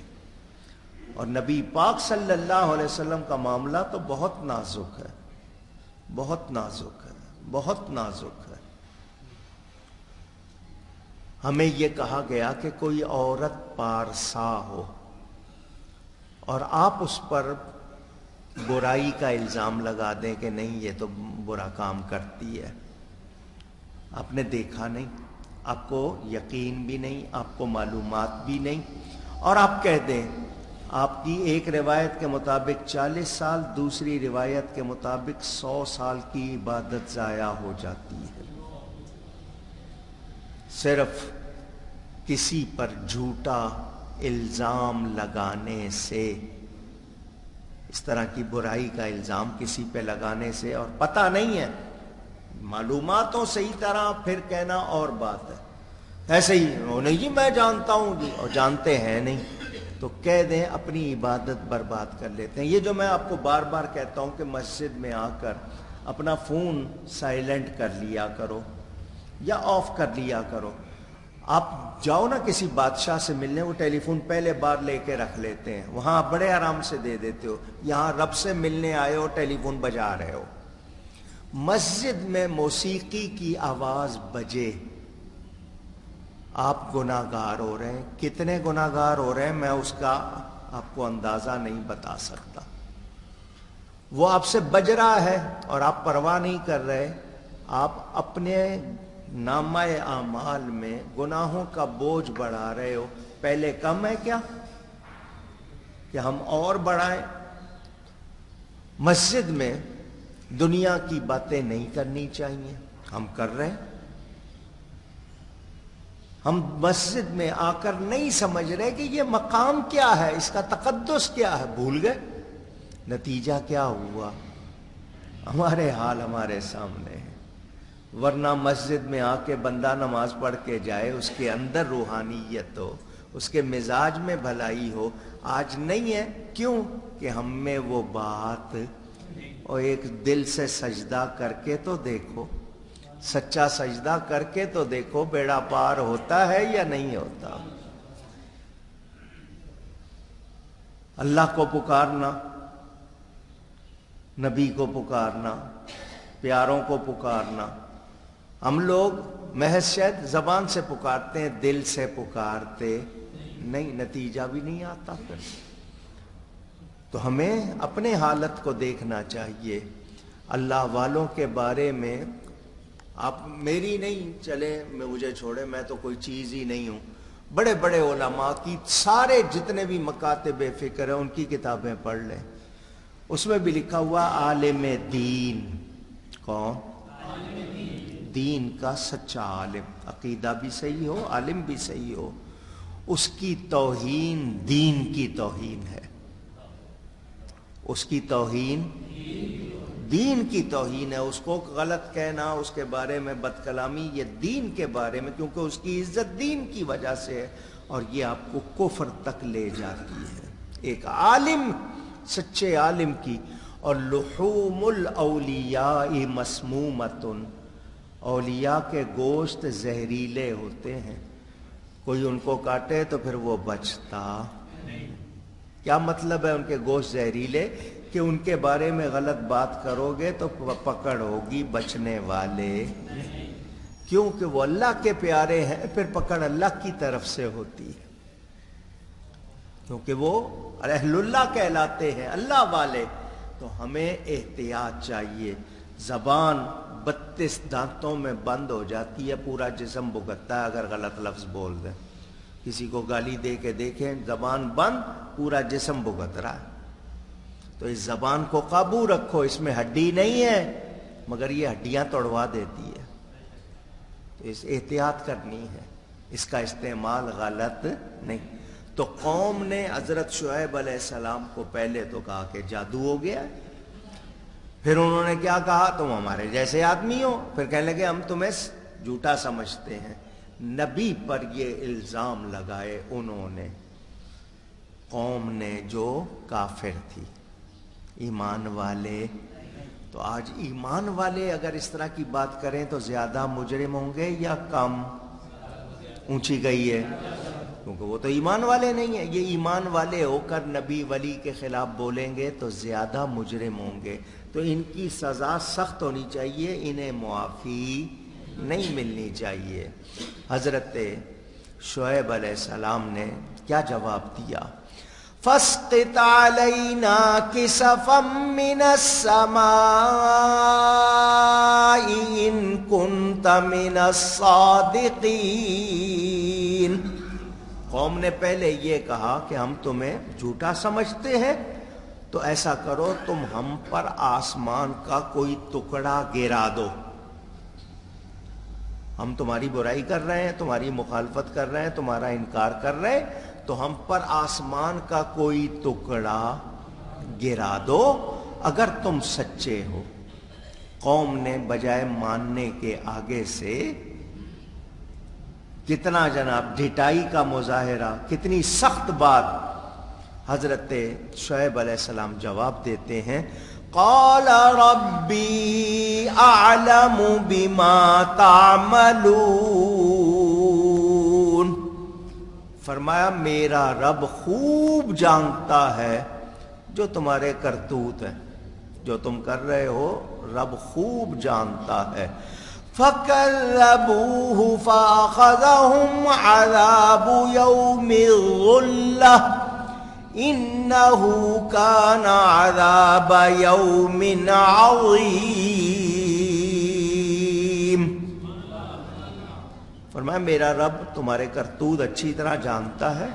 اور نبی پاک صلی اللہ علیہ وسلم کا معاملہ تو بہت نازک ہے، بہت نازک ہے، بہت نازک ہے۔ ہمیں یہ کہا گیا کہ کوئی عورت پارسا ہو اور آپ اس پر برائی کا الزام لگا دیں کہ نہیں یہ تو برا کام کرتی ہے، آپ نے دیکھا نہیں، آپ کو یقین بھی نہیں، آپ کو معلومات بھی نہیں، اور آپ کہہ دیں، آپ کی ایک روایت کے مطابق 40 سال، دوسری روایت کے مطابق 100 سال کی عبادت ضائع ہو جاتی ہے، صرف کسی پر جھوٹا الزام لگانے سے، اس طرح کی برائی کا الزام کسی پہ لگانے سے، اور پتہ نہیں ہے، معلوماتوں صحیح طرح پھر کہنا اور بات ہے، ایسے ہی نہیں جی میں جانتا ہوں جی، اور جانتے ہیں نہیں، تو کہہ دیں اپنی عبادت برباد کر لیتے ہیں۔ یہ جو میں آپ کو بار بار کہتا ہوں کہ مسجد میں آ کر اپنا فون سائلنٹ کر لیا کرو یا آف کر لیا کرو۔ آپ جاؤ نا کسی بادشاہ سے ملنے، وہ ٹیلی فون پہلے بار لے کے رکھ لیتے ہیں، وہاں آپ بڑے آرام سے دے دیتے ہو، یہاں رب سے ملنے آئے ہو ٹیلی فون بجا رہے ہو۔ مسجد میں موسیقی کی آواز بجے، آپ گناہگار ہو رہے ہیں، کتنے گناہگار ہو رہے ہیں میں اس کا آپ کو اندازہ نہیں بتا سکتا۔ وہ آپ سے بج رہا ہے اور آپ پرواہ نہیں کر رہے، آپ اپنے نامہ اعمال میں گناہوں کا بوجھ بڑھا رہے ہو۔ پہلے کم ہے کیا کہ ہم اور بڑھائیں؟ مسجد میں دنیا کی باتیں نہیں کرنی چاہیے، ہم کر رہے ہیں۔ ہم مسجد میں آ کر نہیں سمجھ رہے کہ یہ مقام کیا ہے، اس کا تقدس کیا ہے، بھول گئے۔ نتیجہ کیا ہوا؟ ہمارے حال ہمارے سامنے ہے۔ ورنہ مسجد میں آ کے بندہ نماز پڑھ کے جائے، اس کے اندر روحانیت ہو، اس کے مزاج میں بھلائی ہو، آج نہیں ہے۔ کیوں؟ کہ ہم میں وہ بات، اور ایک دل سے سجدہ کر کے تو دیکھو، سچا سجدہ کر کے تو دیکھو، بیڑا پار ہوتا ہے یا نہیں ہوتا۔ اللہ کو پکارنا، نبی کو پکارنا، پیاروں کو پکارنا، ہم لوگ محض شاید زبان سے پکارتے ہیں، دل سے پکارتے نہیں، نتیجہ بھی نہیں آتا پھر۔ تو ہمیں اپنے حالت کو دیکھنا چاہیے۔ اللہ والوں کے بارے میں آپ میری نہیں چلے، مجھے چھوڑے، میں تو کوئی چیز ہی نہیں ہوں۔ بڑے بڑے علماء کی سارے جتنے بھی مکاتب فکر ہیں ان کی کتابیں پڑھ لیں، اس میں بھی لکھا ہوا عالم دین۔ کون؟ دین کا سچا عالم، عقیدہ بھی صحیح ہو، عالم بھی صحیح ہو، اس کی توہین دین کی توہین ہے، اس کی توہین دین کی توہین ہے۔ اس کو غلط کہنا، اس کے بارے میں بد کلامی، یہ دین کے بارے میں، کیونکہ اس کی عزت دین کی وجہ سے ہے، اور یہ آپ کو کفر تک لے جاتی ہے۔ ایک عالم، سچے عالم کی۔ اور لحوم الاولیاء مسمومۃ، اولیاء کے گوشت زہریلے ہوتے ہیں، کوئی ان کو کاٹے تو پھر وہ بچتا۔ کیا مطلب ہے ان کے گوشت زہریلے؟ کہ ان کے بارے میں غلط بات کرو گے تو پکڑ ہوگی، بچنے والے کیونکہ وہ اللہ کے پیارے ہیں، پھر پکڑ اللہ کی طرف سے ہوتی ہے، کیونکہ وہ اہل اللہ کہلاتے ہیں، اللہ والے۔ تو ہمیں احتیاط چاہیے۔ زبان 32 دانتوں میں بند ہو جاتی ہے، پورا جسم بھگتتا ہے اگر غلط لفظ بول دیں۔ کسی کو گالی دے کے دیکھیں، زبان بند، پورا جسم بھگت رہا ہے۔ تو اس زبان کو قابو رکھو، اس میں ہڈی نہیں ہے مگر یہ ہڈیاں توڑوا دیتی ہے، تو اس احتیاط کرنی ہے، اس کا استعمال غلط نہیں۔ تو قوم نے حضرت شعیب علیہ السلام کو پہلے تو کہا کہ جادو ہو گیا، پھر انہوں نے کیا کہا؟ تم ہمارے جیسے آدمی ہو، پھر کہنے لگے ہم تمہیں جھوٹا سمجھتے ہیں۔ نبی پر یہ الزام لگائے انہوں نے، قوم نے جو کافر تھی، ایمان والے۔ تو آج ایمان والے اگر اس طرح کی بات کریں تو زیادہ مجرم ہوں گے یا کم؟ اونچی گئی ہے، کیونکہ وہ تو ایمان والے نہیں ہیں۔ یہ ایمان والے ہو کر نبی ولی کے خلاف بولیں گے تو زیادہ مجرم ہوں گے۔ تو ان کی سزا سخت ہونی چاہیے، انہیں معافی نہیں ملنی چاہیے۔ حضرت شعیب علیہ السلام نے کیا جواب دیا؟ فَاسْقِطْ عَلَيْنَا كِسَفًا مِّنَ السَّمَاءِ إِن كُنتَ مِنَ الصَّادِقِينَ۔ قوم نے پہلے یہ کہا کہ ہم تمہیں جھوٹا سمجھتے ہیں، تو ایسا کرو تم ہم پر آسمان کا کوئی ٹکڑا گرا دو۔ ہم تمہاری برائی کر رہے ہیں، تمہاری مخالفت کر رہے ہیں، تمہارا انکار کر رہے ہیں، تو ہم پر آسمان کا کوئی ٹکڑا گرا دو اگر تم سچے ہو۔ قوم نے بجائے ماننے کے آگے سے کتنا جناب ڈھٹائی کا مظاہرہ، کتنی سخت بات۔ حضرت شعیب علیہ السلام جواب دیتے ہیں، قال ربی اعلم بما تعملون، فرمایا میرا رب خوب جانتا ہے جو تمہارے کرتوت ہیں، جو تم کر رہے ہو رب خوب جانتا ہے۔ فَكَذَّبُوهُ فَأَخَذَهُمْ عَذَابُ يَوْمِ الظُّلَّةِ إِنَّهُ كَانَ عَذَابَ يَوْمٍ عَظِيمٍ۔ فرمایا میرا رب تمہارے کرتوت اچھی طرح جانتا ہے،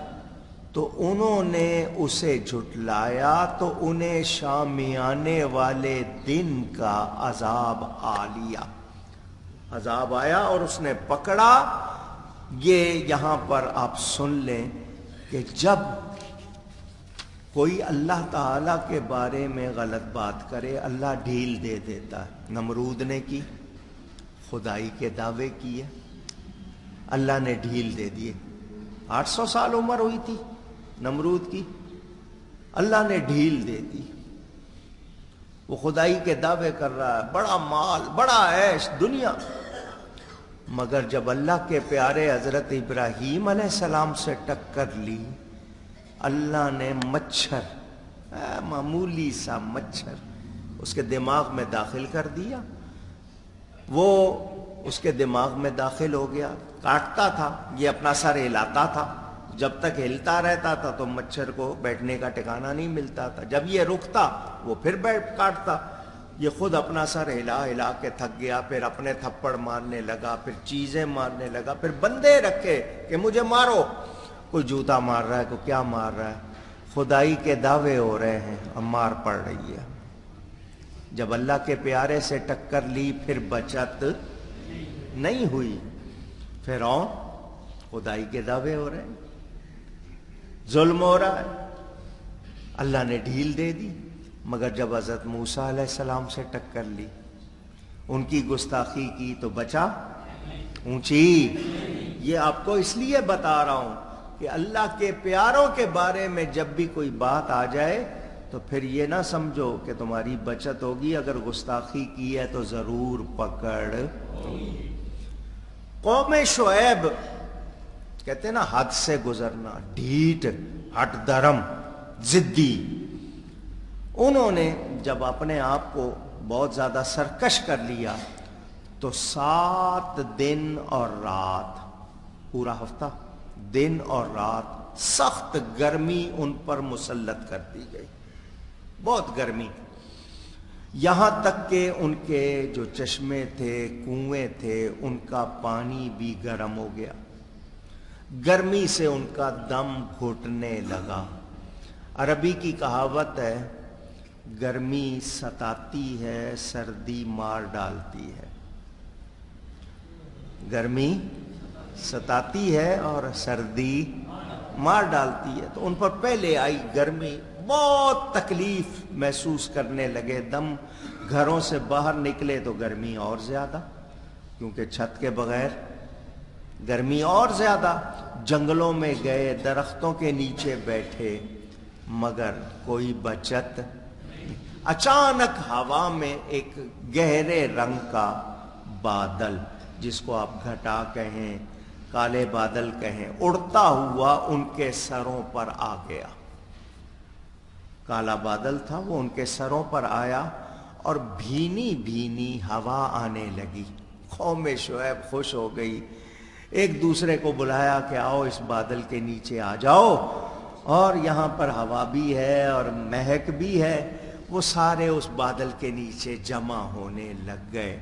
تو انہوں نے اسے جھٹلایا تو انہیں شامیانے والے دن کا عذاب آ لیا۔ عذاب آیا اور اس نے پکڑا، یہ یہاں پر آپ سن لیں کہ جب کوئی اللہ تعالیٰ کے بارے میں غلط بات کرے اللہ ڈھیل دے دیتا ہے۔ نمرود نے کی، خدائی کے دعوے کیے، اللہ نے ڈھیل دے دیے۔ 800 سال عمر ہوئی تھی نمرود کی، اللہ نے ڈھیل دے دی۔ وہ خدائی کے دعوے کر رہا ہے، بڑا مال، بڑا عیش، دنیا، مگر جب اللہ کے پیارے حضرت ابراہیم علیہ السلام سے ٹکر لی، اللہ نے مچھر، معمولی سا مچھر اس کے دماغ میں داخل کر دیا۔ وہ اس کے دماغ میں داخل ہو گیا، کاٹتا تھا، یہ اپنا سر ہلاتا تھا، جب تک ہلتا رہتا تھا تو مچھر کو بیٹھنے کا ٹھکانہ نہیں ملتا تھا، جب یہ رکتا وہ پھر بیٹھ کاٹتا، یہ خود اپنا سر ہلا ہلا کے تھک گیا، پھر اپنے تھپڑ مارنے لگا، پھر چیزیں مارنے لگا، پھر بندے رکھے کہ مجھے مارو، کوئی جوتا مار رہا ہے، کوئی کیا مار رہا ہے، خدائی کے دعوے ہو رہے ہیں اور مار پڑ رہی ہے۔ جب اللہ کے پیارے سے ٹکر لی پھر بچت نہیں ہوئی، فرعون خدائی کے دعوے ہو رہے ہیں، ظلم ہو رہا ہے، اللہ نے ڈھیل دے دی۔ مگر جب حضرت موسیٰ علیہ السلام سے ٹکر لی، ان کی گستاخی کی تو بچا اونچی۔ یہ آپ کو اس لیے بتا رہا ہوں کہ اللہ کے پیاروں کے بارے میں جب بھی کوئی بات آ جائے تو پھر یہ نہ سمجھو کہ تمہاری بچت ہوگی، اگر گستاخی کی ہے تو ضرور پکڑ ہوگی۔ قوم شعیب کہتے ہیں نا حد سے گزرنا، ڈھیٹ، ہٹ درم، ضدی، انہوں نے جب اپنے آپ کو بہت زیادہ سرکش کر لیا تو 7 دن اور رات، پورا ہفتہ دن اور رات سخت گرمی ان پر مسلط کر دی گئی، بہت گرمی، یہاں تک کہ ان کے جو چشمے تھے، کنویں تھے، ان کا پانی بھی گرم ہو گیا، گرمی سے ان کا دم گھٹنے لگا۔ عربی کی کہاوت ہے، گرمی ستاتی ہے، سردی مار ڈالتی ہے۔ گرمی ستاتی ہے اور سردی مار ڈالتی ہے، تو ان پر پہلے آئی گرمی، بہت تکلیف محسوس کرنے لگے، دم گھروں سے باہر نکلے تو گرمی اور زیادہ، کیونکہ چھت کے بغیر گرمی اور زیادہ، جنگلوں میں گئے، درختوں کے نیچے بیٹھے، مگر کوئی بچت۔ اچانک ہوا میں ایک گہرے رنگ کا بادل، جس کو آپ گھٹا کہیں، کالے بادل کہیں، اڑتا ہوا ان کے سروں پر آ گیا۔ کالا بادل تھا، وہ ان کے سروں پر آیا اور بھینی بھینی ہوا آنے لگی۔ قوم شعیب خوش ہو گئی، ایک دوسرے کو بلایا کہ آؤ اس بادل کے نیچے آ جاؤ، اور یہاں پر ہوا بھی ہے اور مہک بھی ہے۔ وہ سارے اس بادل کے نیچے جمع ہونے لگ گئے۔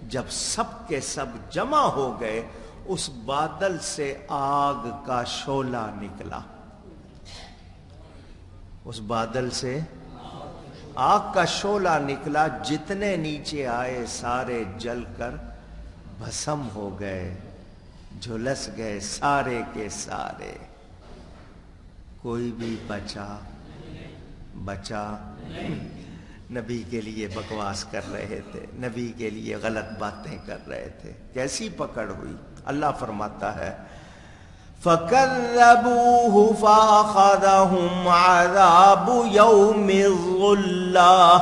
جب سب کے سب جمع ہو گئے، اس بادل سے آگ کا شعلہ نکلا، اس بادل سے آگ کا شعلہ نکلا، جتنے نیچے آئے سارے جل کر بھسم ہو گئے، جھلس گئے سارے کے سارے، کوئی بھی بچا نبی کے لیے بکواس کر رہے تھے، نبی کے لیے غلط باتیں کر رہے تھے، کیسی پکڑ ہوئی۔ اللہ فرماتا ہے فَكَذَّبُوهُ فَأَخَذَهُمْ عَذَابُ يَوْمِ الظُّلَّةِ،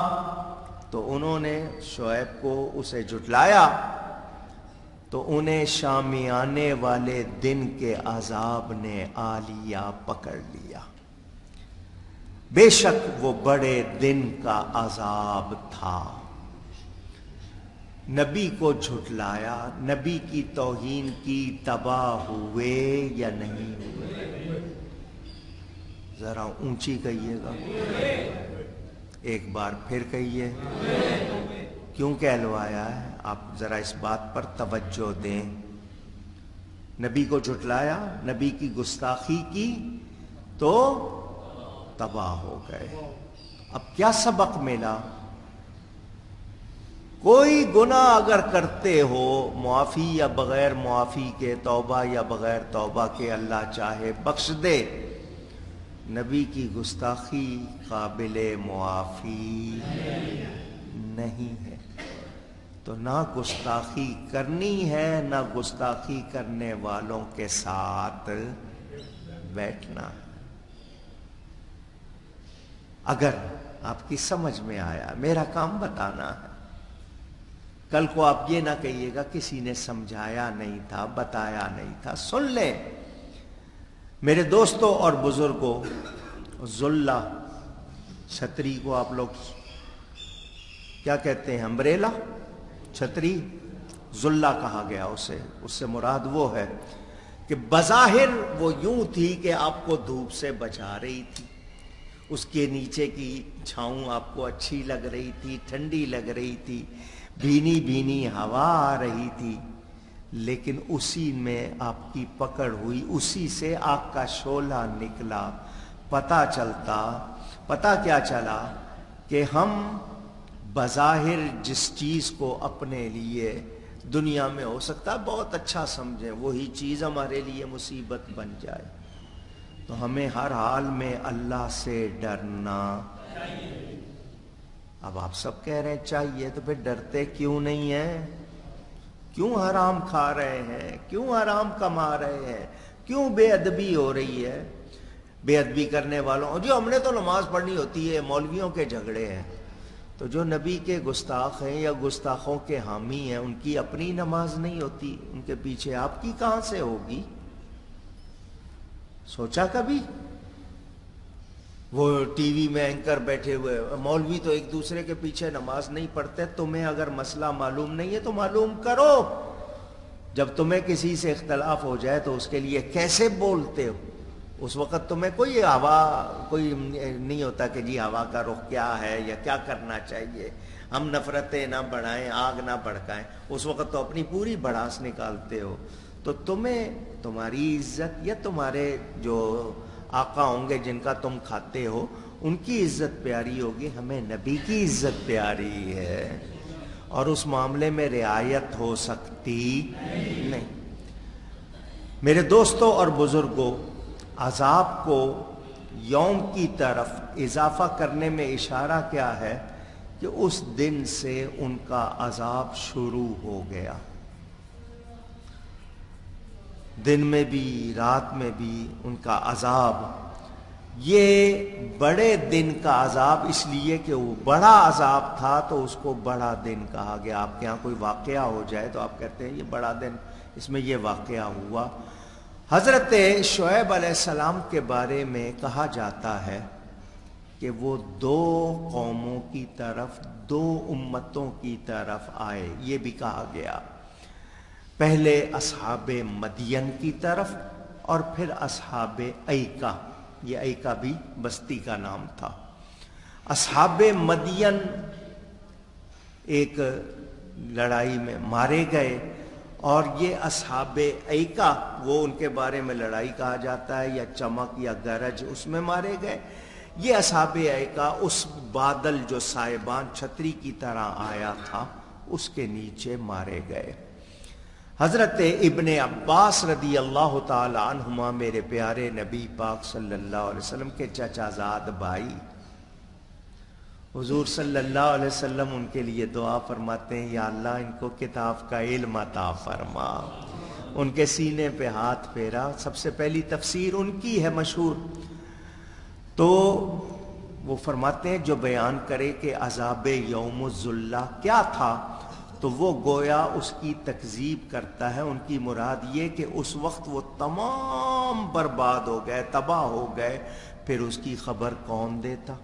تو انہوں نے شعیب کو اسے جھٹلایا تو انہیں شامیانے والے دن کے عذاب نے آ لیا، پکڑ لیا۔ بے شک وہ بڑے دن کا عذاب تھا۔ نبی کو جھٹلایا، نبی کی توہین کی، تباہ ہوئے یا نہیں ہوئے؟ ذرا اونچی کہیے گا، ایک بار پھر کہیے، کیوں کہلوایا ہے؟ آپ ذرا اس بات پر توجہ دیں۔ نبی کو جھٹلایا، نبی کی گستاخی کی تو تباہ ہو گئے۔ اب کیا سبق ملا؟ کوئی گناہ اگر کرتے ہو معافی یا بغیر معافی کے، توبہ یا بغیر توبہ کے، اللہ چاہے بخش دے، نبی کی گستاخی قابل معافی نہیں ہے۔ تو نہ گستاخی کرنی ہے، نہ گستاخی کرنے والوں کے ساتھ بیٹھنا۔ اگر آپ کی سمجھ میں آیا، میرا کام بتانا ہے، کل کو آپ یہ نہ کہیے گا کسی نے سمجھایا نہیں تھا، بتایا نہیں تھا۔ سن لیں میرے دوستوں اور بزرگوں، ذلہ چھتری کو آپ لوگ کیا کہتے ہیں؟ امبریلا، چھتری، ذلہ کہا گیا اسے۔ اس سے مراد وہ ہے کہ بظاہر وہ یوں تھی کہ آپ کو دھوپ سے بچا رہی تھی، اس کے نیچے کی چھاؤں آپ کو اچھی لگ رہی تھی، ٹھنڈی لگ رہی تھی، بھینی بھینی ہوا آ رہی تھی، لیکن اسی میں آپ کی پکڑ ہوئی، اسی سے آگ کا شعلہ نکلا۔ پتہ کیا چلا کہ ہم بظاہر جس چیز کو اپنے لیے دنیا میں ہو سکتا ہے بہت اچھا سمجھیں، وہی چیز ہمارے لیے مصیبت بن جائے۔ تو ہمیں ہر حال میں اللہ سے ڈرنا۔ اب آپ سب کہہ رہے ہیں چاہیے، تو پھر ڈرتے کیوں نہیں ہیں؟ کیوں حرام کھا رہے ہیں؟ کیوں حرام کما رہے ہیں؟ کیوں بے ادبی ہو رہی ہے؟ بے ادبی کرنے والوں، جو ہم نے تو نماز پڑھنی ہوتی ہے، مولویوں کے جھگڑے ہیں۔ تو جو نبی کے گستاخ ہیں یا گستاخوں کے حامی ہیں، ان کی اپنی نماز نہیں ہوتی، ان کے پیچھے آپ کی کہاں سے ہوگی؟ سوچا کبھی؟ وہ ٹی وی میں اینکر بیٹھے ہوئے، مولوی تو ایک دوسرے کے پیچھے نماز نہیں پڑھتے۔ تمہیں اگر مسئلہ معلوم نہیں ہے تو معلوم کرو۔ جب تمہیں کسی سے اختلاف ہو جائے تو اس کے لیے کیسے بولتے ہو؟ اس وقت تمہیں کوئی نہیں ہوتا کہ جی ہوا کا رخ کیا ہے یا کیا کرنا چاہیے، ہم نفرتیں نہ بڑھائیں، آگ نہ بھڑکائیں۔ اس وقت تو اپنی پوری بڑاس نکالتے ہو۔ تو تمہیں تمہاری عزت یا تمہارے جو آقا ہوں گے جن کا تم کھاتے ہو، ان کی عزت پیاری ہوگی، ہمیں نبی کی عزت پیاری ہے، اور اس معاملے میں رعایت ہو سکتی نہیں۔ میرے دوستوں اور بزرگوں، عذاب کو یوم کی طرف اضافہ کرنے میں اشارہ کیا ہے کہ اس دن سے ان کا عذاب شروع ہو گیا۔ دن میں بھی رات میں بھی ان کا عذاب، یہ بڑے دن کا عذاب اس لیے کہ وہ بڑا عذاب تھا تو اس کو بڑا دن کہا گیا۔ آپ کے ہاں کوئی واقعہ ہو جائے تو آپ کہتے ہیں یہ بڑا دن، اس میں یہ واقعہ ہوا۔ حضرت شعیب علیہ السلام کے بارے میں کہا جاتا ہے کہ وہ 2 قوموں کی طرف، 2 امتوں کی طرف آئے، یہ بھی کہا گیا۔ پہلے اصحاب مدین کی طرف اور پھر اصحاب ایکا، یہ ایکا بھی بستی کا نام تھا۔ اصحاب مدین ایک لڑائی میں مارے گئے، اور یہ اصحاب ایکا، وہ ان کے بارے میں لڑائی کہا جاتا ہے یا چمک یا گرج، اس میں مارے گئے۔ یہ اصحاب ایکا اس بادل جو سائبان چھتری کی طرح آیا تھا اس کے نیچے مارے گئے۔ حضرت ابن عباس رضی اللہ تعالی عنہما، میرے پیارے نبی پاک صلی اللہ علیہ وسلم کے چچا زاد بھائی، حضور صلی اللہ علیہ وسلم ان کے لیے دعا فرماتے ہیں، یا اللہ ان کو کتاب کا علم عطا فرما۔ ان کے سینے پہ ہاتھ پھیرا، سب سے پہلی تفسیر ان کی ہے مشہور۔ تو وہ فرماتے ہیں جو بیان کرے کہ عذاب یوم الذلہ کیا تھا تو وہ گویا اس کی تکذیب کرتا ہے۔ ان کی مراد یہ کہ اس وقت وہ تمام برباد ہو گئے، تباہ ہو گئے، پھر اس کی خبر کون دیتا؟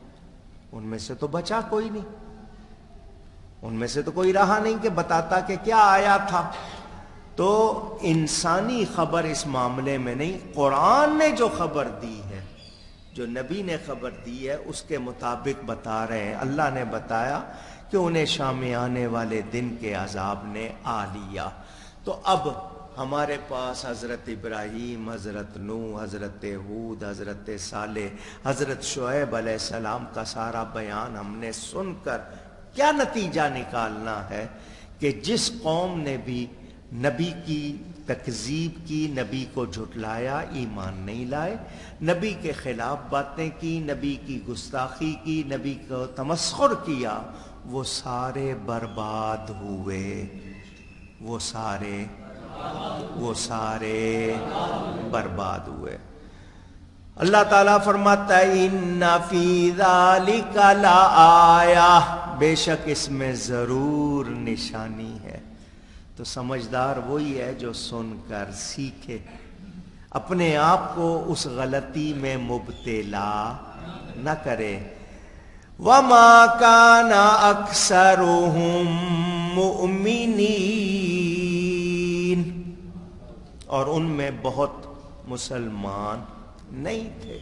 ان میں سے تو بچا کوئی نہیں، ان میں سے تو کوئی رہا نہیں کہ بتاتا کہ کیا آیا تھا۔ تو انسانی خبر اس معاملے میں نہیں، قرآن نے جو خبر دی ہے، جو نبی نے خبر دی ہے اس کے مطابق بتا رہے ہیں۔ اللہ نے بتایا کہ انہیں شام آنے والے دن کے عذاب نے آ لیا۔ تو اب ہمارے پاس حضرت ابراہیم، حضرت نوح، حضرت ہود، حضرت صالح، حضرت شعیب علیہ السلام کا سارا بیان ہم نے سن کر کیا نتیجہ نکالنا ہے کہ جس قوم نے بھی نبی کی تکذیب کی، نبی کو جھٹلایا، ایمان نہیں لائے، نبی کے خلاف باتیں کی، نبی کی گستاخی کی، نبی کو تمسخر کیا، وہ سارے برباد ہوئے، وہ سارے برباد ہوئے۔ اللہ تعالیٰ فرماتا ہے ان فی ذالک لآیہ، بے شک اس میں ضرور نشانی ہے۔ تو سمجھدار وہی ہے جو سن کر سیکھے، اپنے آپ کو اس غلطی میں مبتلا نہ کرے۔ وَمَا كَانَ أَكْثَرُهُم مُؤْمِنِينَ، اور ان میں بہت مسلمان نہیں تھے۔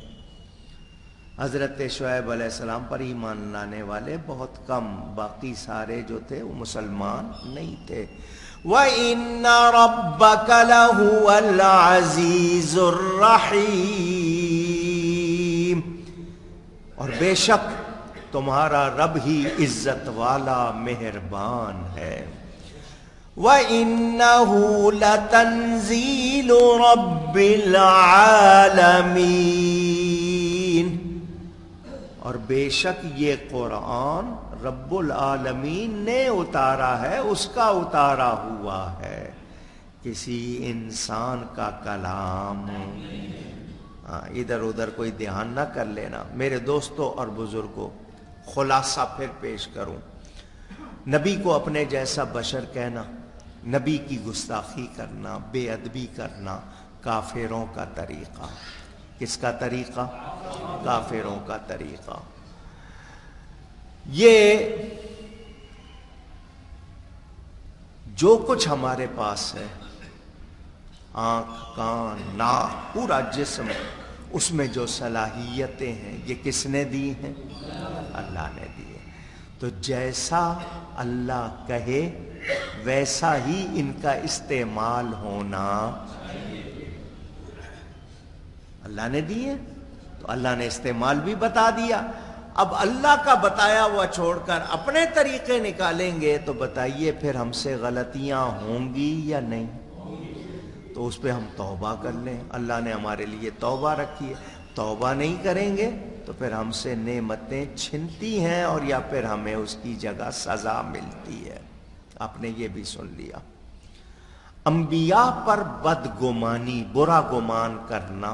حضرت شعیب علیہ السلام پر ایمان لانے والے بہت کم، باقی سارے جو تھے وہ مسلمان نہیں تھے۔ وَإِنَّ رَبَّكَ لَهُوَ الْعَزِيزُ الرَّحِيمُ، اور بے شک تمہارا رب ہی عزت والا مہربان ہے۔ وَإِنَّهُ لَتَنزِيلُ رَبِّ الْعَالَمِينَ، اور بے شک یہ قرآن رب العالمین نے اتارا ہے، اس کا اتارا ہوا ہے، کسی انسان کا کلام۔ ادھر ادھر کوئی دھیان نہ کر لینا میرے دوستوں اور بزرگوں۔ خلاصہ پھر پیش کروں، نبی کو اپنے جیسا بشر کہنا، نبی کی گستاخی کرنا، بے ادبی کرنا کافروں کا طریقہ۔ کس کا طریقہ؟ کافروں کا طریقہ۔ یہ جو کچھ ہمارے پاس ہے، آنکھ، کان، ناک، پورا جسم، اس میں جو صلاحیتیں ہیں یہ کس نے دی ہیں؟ اللہ نے دی ہے۔ تو جیسا اللہ کہے ویسا ہی ان کا استعمال ہونا۔ اللہ نے دی ہے تو اللہ نے استعمال بھی بتا دیا۔ اب اللہ کا بتایا ہوا چھوڑ کر اپنے طریقے نکالیں گے تو بتائیے پھر ہم سے غلطیاں ہوں گی یا نہیں؟ تو اس پہ ہم توبہ کر لیں، اللہ نے ہمارے لیے توبہ رکھی ہے۔ توبہ نہیں کریں گے تو پھر ہم سے نعمتیں چھنتی ہیں اور یا پھر ہمیں اس کی جگہ سزا ملتی ہے۔ آپ نے یہ بھی سن لیا، انبیاء پر بدگمانی، برا گمان کرنا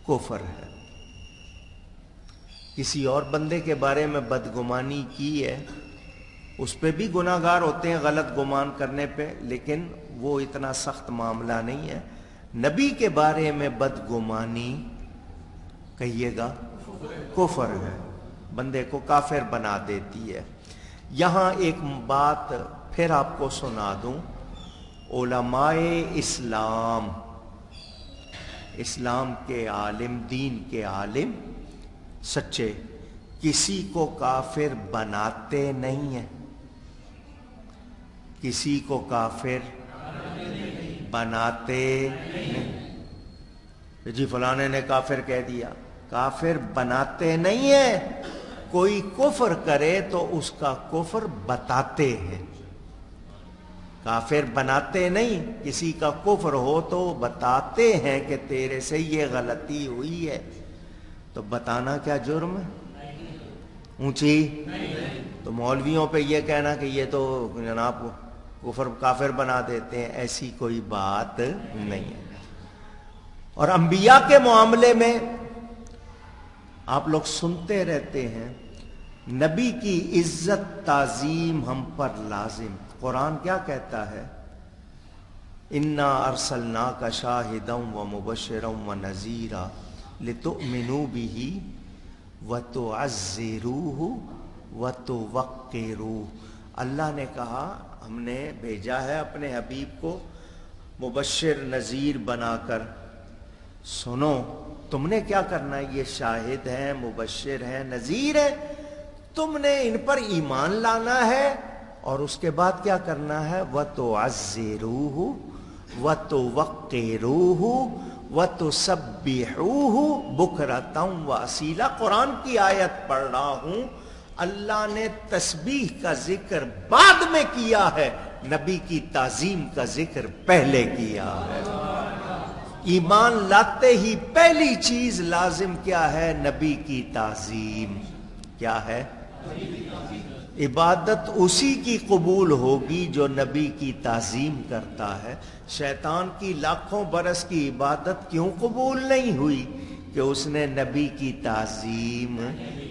کفر ہے۔ کسی اور بندے کے بارے میں بدگمانی کی ہے، اس پہ بھی گناہ گار ہوتے ہیں غلط گمان کرنے پہ، لیکن وہ اتنا سخت معاملہ نہیں ہے۔ نبی کے بارے میں بدگمانی کہیے گا کفر ہے، بندے کو کافر بنا دیتی ہے۔ یہاں ایک بات پھر آپ کو سنا دوں، علماء اسلام، اسلام کے عالم، دین کے عالم سچے کسی کو کافر بناتے نہیں ہیں، کسی کو کافر بناتے نہیں۔ جی فلانے نے کافر کہہ دیا، کافر بناتے نہیں ہیں۔ کوئی کفر کرے تو اس کا کفر بتاتے ہیں، کافر بناتے نہیں۔ کسی کا کفر ہو تو بتاتے ہیں کہ تیرے سے یہ غلطی ہوئی ہے، تو بتانا کیا جرم ہے؟ اونچی تو مولویوں پہ یہ کہنا کہ یہ تو جناب کفر کافر بنا دیتے ہیں، ایسی کوئی بات نہیں ہے۔ اور انبیاء کے معاملے میں آپ لوگ سنتے رہتے ہیں، نبی کی عزت تعظیم ہم پر لازم۔ قرآن کیا کہتا ہے؟ انا ارسلناک شاہدا ومبشرا ونذیرا لتؤمنوا به وتعزروه وتوقروه۔ اللہ نے کہا ہم نے بھیجا ہے اپنے حبیب کو مبشر نذیر بنا کر، سنو تم نے کیا کرنا ہے، یہ شاہد ہیں، مبشر ہیں، نذیر ہیں، تم نے ان پر ایمان لانا ہے اور اس کے بعد کیا کرنا ہے، وَتُعَزِّرُوهُ وَتُوَقِّرُوهُ وَتُسَبِّحُوهُ بُكْرَةً وَأَصِيلًا۔ قرآن کی آیت پڑھ رہا ہوں، اللہ نے تسبیح کا ذکر بعد میں کیا ہے، نبی کی تعظیم کا ذکر پہلے کیا ہے۔ ایمان لاتے ہی پہلی چیز لازم کیا ہے؟ نبی کی تعظیم۔ کیا ہے؟ عبادت اسی کی قبول ہوگی جو نبی کی تعظیم کرتا ہے۔ شیطان کی لاکھوں برس کی عبادت کیوں قبول نہیں ہوئی؟ کہ اس نے نبی کی تعظیم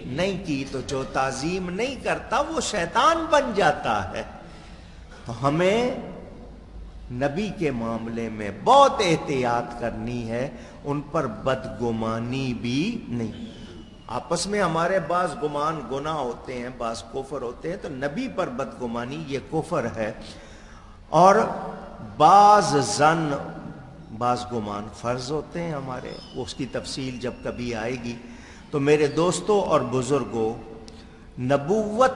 نہیں کی۔ تو جو تعظیم نہیں کرتا وہ شیطان بن جاتا ہے۔ تو ہمیں نبی کے معاملے میں بہت احتیاط کرنی ہے، ان پر بدگمانی بھی نہیں۔ آپس میں ہمارے بعض گمان گناہ ہوتے ہیں، بعض کفر ہوتے ہیں، تو نبی پر بدگمانی یہ کفر ہے۔ اور بعض ظن، بعض گمان فرض ہوتے ہیں ہمارے، اس کی تفصیل جب کبھی آئے گی۔ تو میرے دوستوں اور بزرگوں، نبوت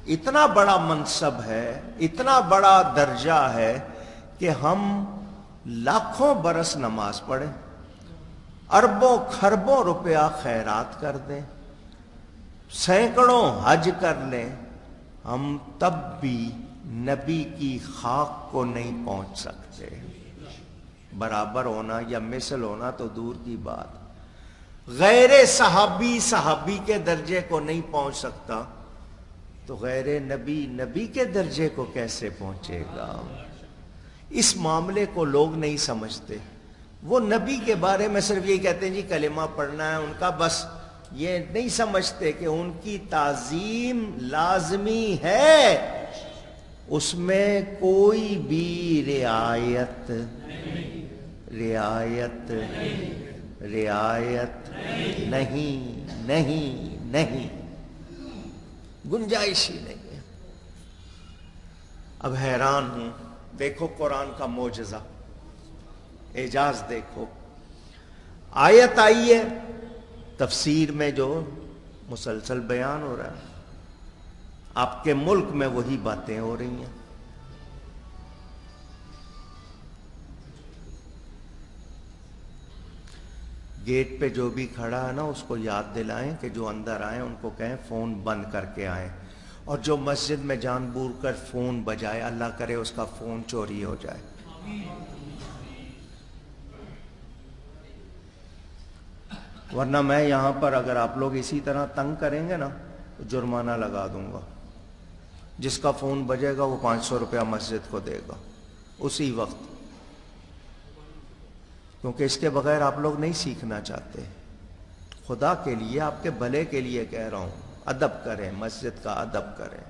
اتنا بڑا منصب ہے، اتنا بڑا درجہ ہے کہ ہم لاکھوں برس نماز پڑھیں، اربوں خربوں روپیہ خیرات کر دیں، سینکڑوں حج کر لیں، ہم تب بھی نبی کی خاک کو نہیں پہنچ سکتے۔ برابر ہونا یا مثل ہونا تو دور کی بات، غیر صحابی کے درجے کو نہیں پہنچ سکتا، تو غیر نبی نبی کے درجے کو کیسے پہنچے گا؟ اس معاملے کو لوگ نہیں سمجھتے۔ وہ نبی کے بارے میں صرف یہ کہتے ہیں جی کلمہ پڑھنا ہے ان کا، بس یہ نہیں سمجھتے کہ ان کی تعظیم لازمی ہے، اس میں کوئی بھی رعایت نہیں، گنجائش ہی نہیں ہے۔ اب حیران ہوں، دیکھو قرآن کا معجزہ، اعجاز دیکھو۔ آیت آئی ہے تفسیر میں جو مسلسل بیان ہو رہا ہے، آپ کے ملک میں وہی باتیں ہو رہی ہیں۔ گیٹ پہ جو بھی کھڑا ہے نا، اس کو یاد دلائیں کہ جو اندر آئیں ان کو کہیں فون بند کر کے آئیں، اور جو مسجد میں جان بوجھ کر فون بجائے، اللہ کرے اس کا فون چوری ہو جائے۔ ورنہ میں یہاں پر اگر آپ لوگ اسی طرح تنگ کریں گے نا تو جرمانہ لگا دوں گا۔ جس کا فون بجے گا وہ 500 روپیہ مسجد کو دے گا اسی وقت، کیونکہ اس کے بغیر آپ لوگ نہیں سیکھنا چاہتے۔ خدا کے لیے، آپ کے بھلے کے لیے کہہ رہا ہوں، ادب کریں، مسجد کا ادب کریں۔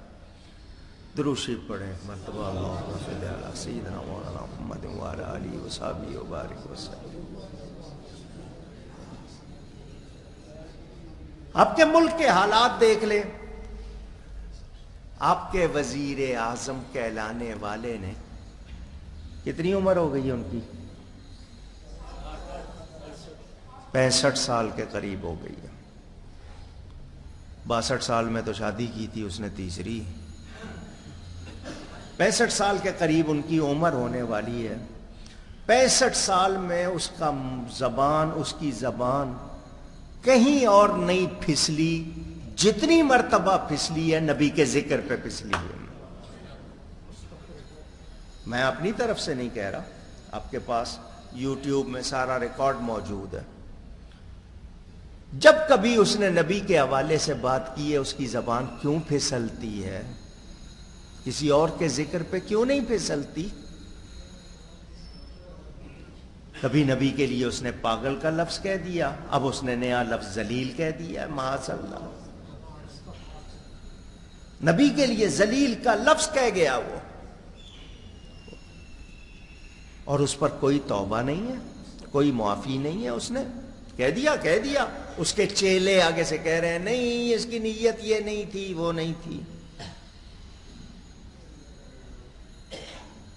درود شریف پڑھیں، مرتبہ اللہم صلی علی سیدنا مولانا محمد وعلی آلہ وصحبہ وبارک وسلم۔ آپ کے ملک کے حالات دیکھ لیں۔ آپ کے وزیر اعظم کہلانے والے نے کتنی عمر ہو گئی ہے ان کی؟ 65 سال کے قریب ہو گئی ہے۔ 62 سال میں تو شادی کی تھی اس نے، تیسری۔ 65 سال کے قریب ان کی عمر ہونے والی ہے۔ 65 سال میں اس کی زبان کہیں اور نہیں پھسلی، جتنی مرتبہ پھسلی ہے نبی کے ذکر پہ پھسلی ہے۔ میں اپنی طرف سے نہیں کہہ رہا، آپ کے پاس یوٹیوب میں سارا ریکارڈ موجود ہے۔ جب کبھی اس نے نبی کے حوالے سے بات کی ہے، اس کی زبان کیوں پھسلتی ہے؟ کسی اور کے ذکر پہ کیوں نہیں پھسلتی؟ کبھی نبی کے لیے اس نے پاگل کا لفظ کہہ دیا، اب اس نے نیا لفظ ذلیل کہہ دیا، معاذ اللہ۔ نبی کے لیے ذلیل کا لفظ کہہ گیا وہ، اور اس پر کوئی توبہ نہیں ہے، کوئی معافی نہیں ہے۔ اس نے کہہ دیا۔ اس کے چیلے آگے سے کہہ رہے ہیں نہیں، اس کی نیت یہ نہیں تھی، وہ نہیں تھی۔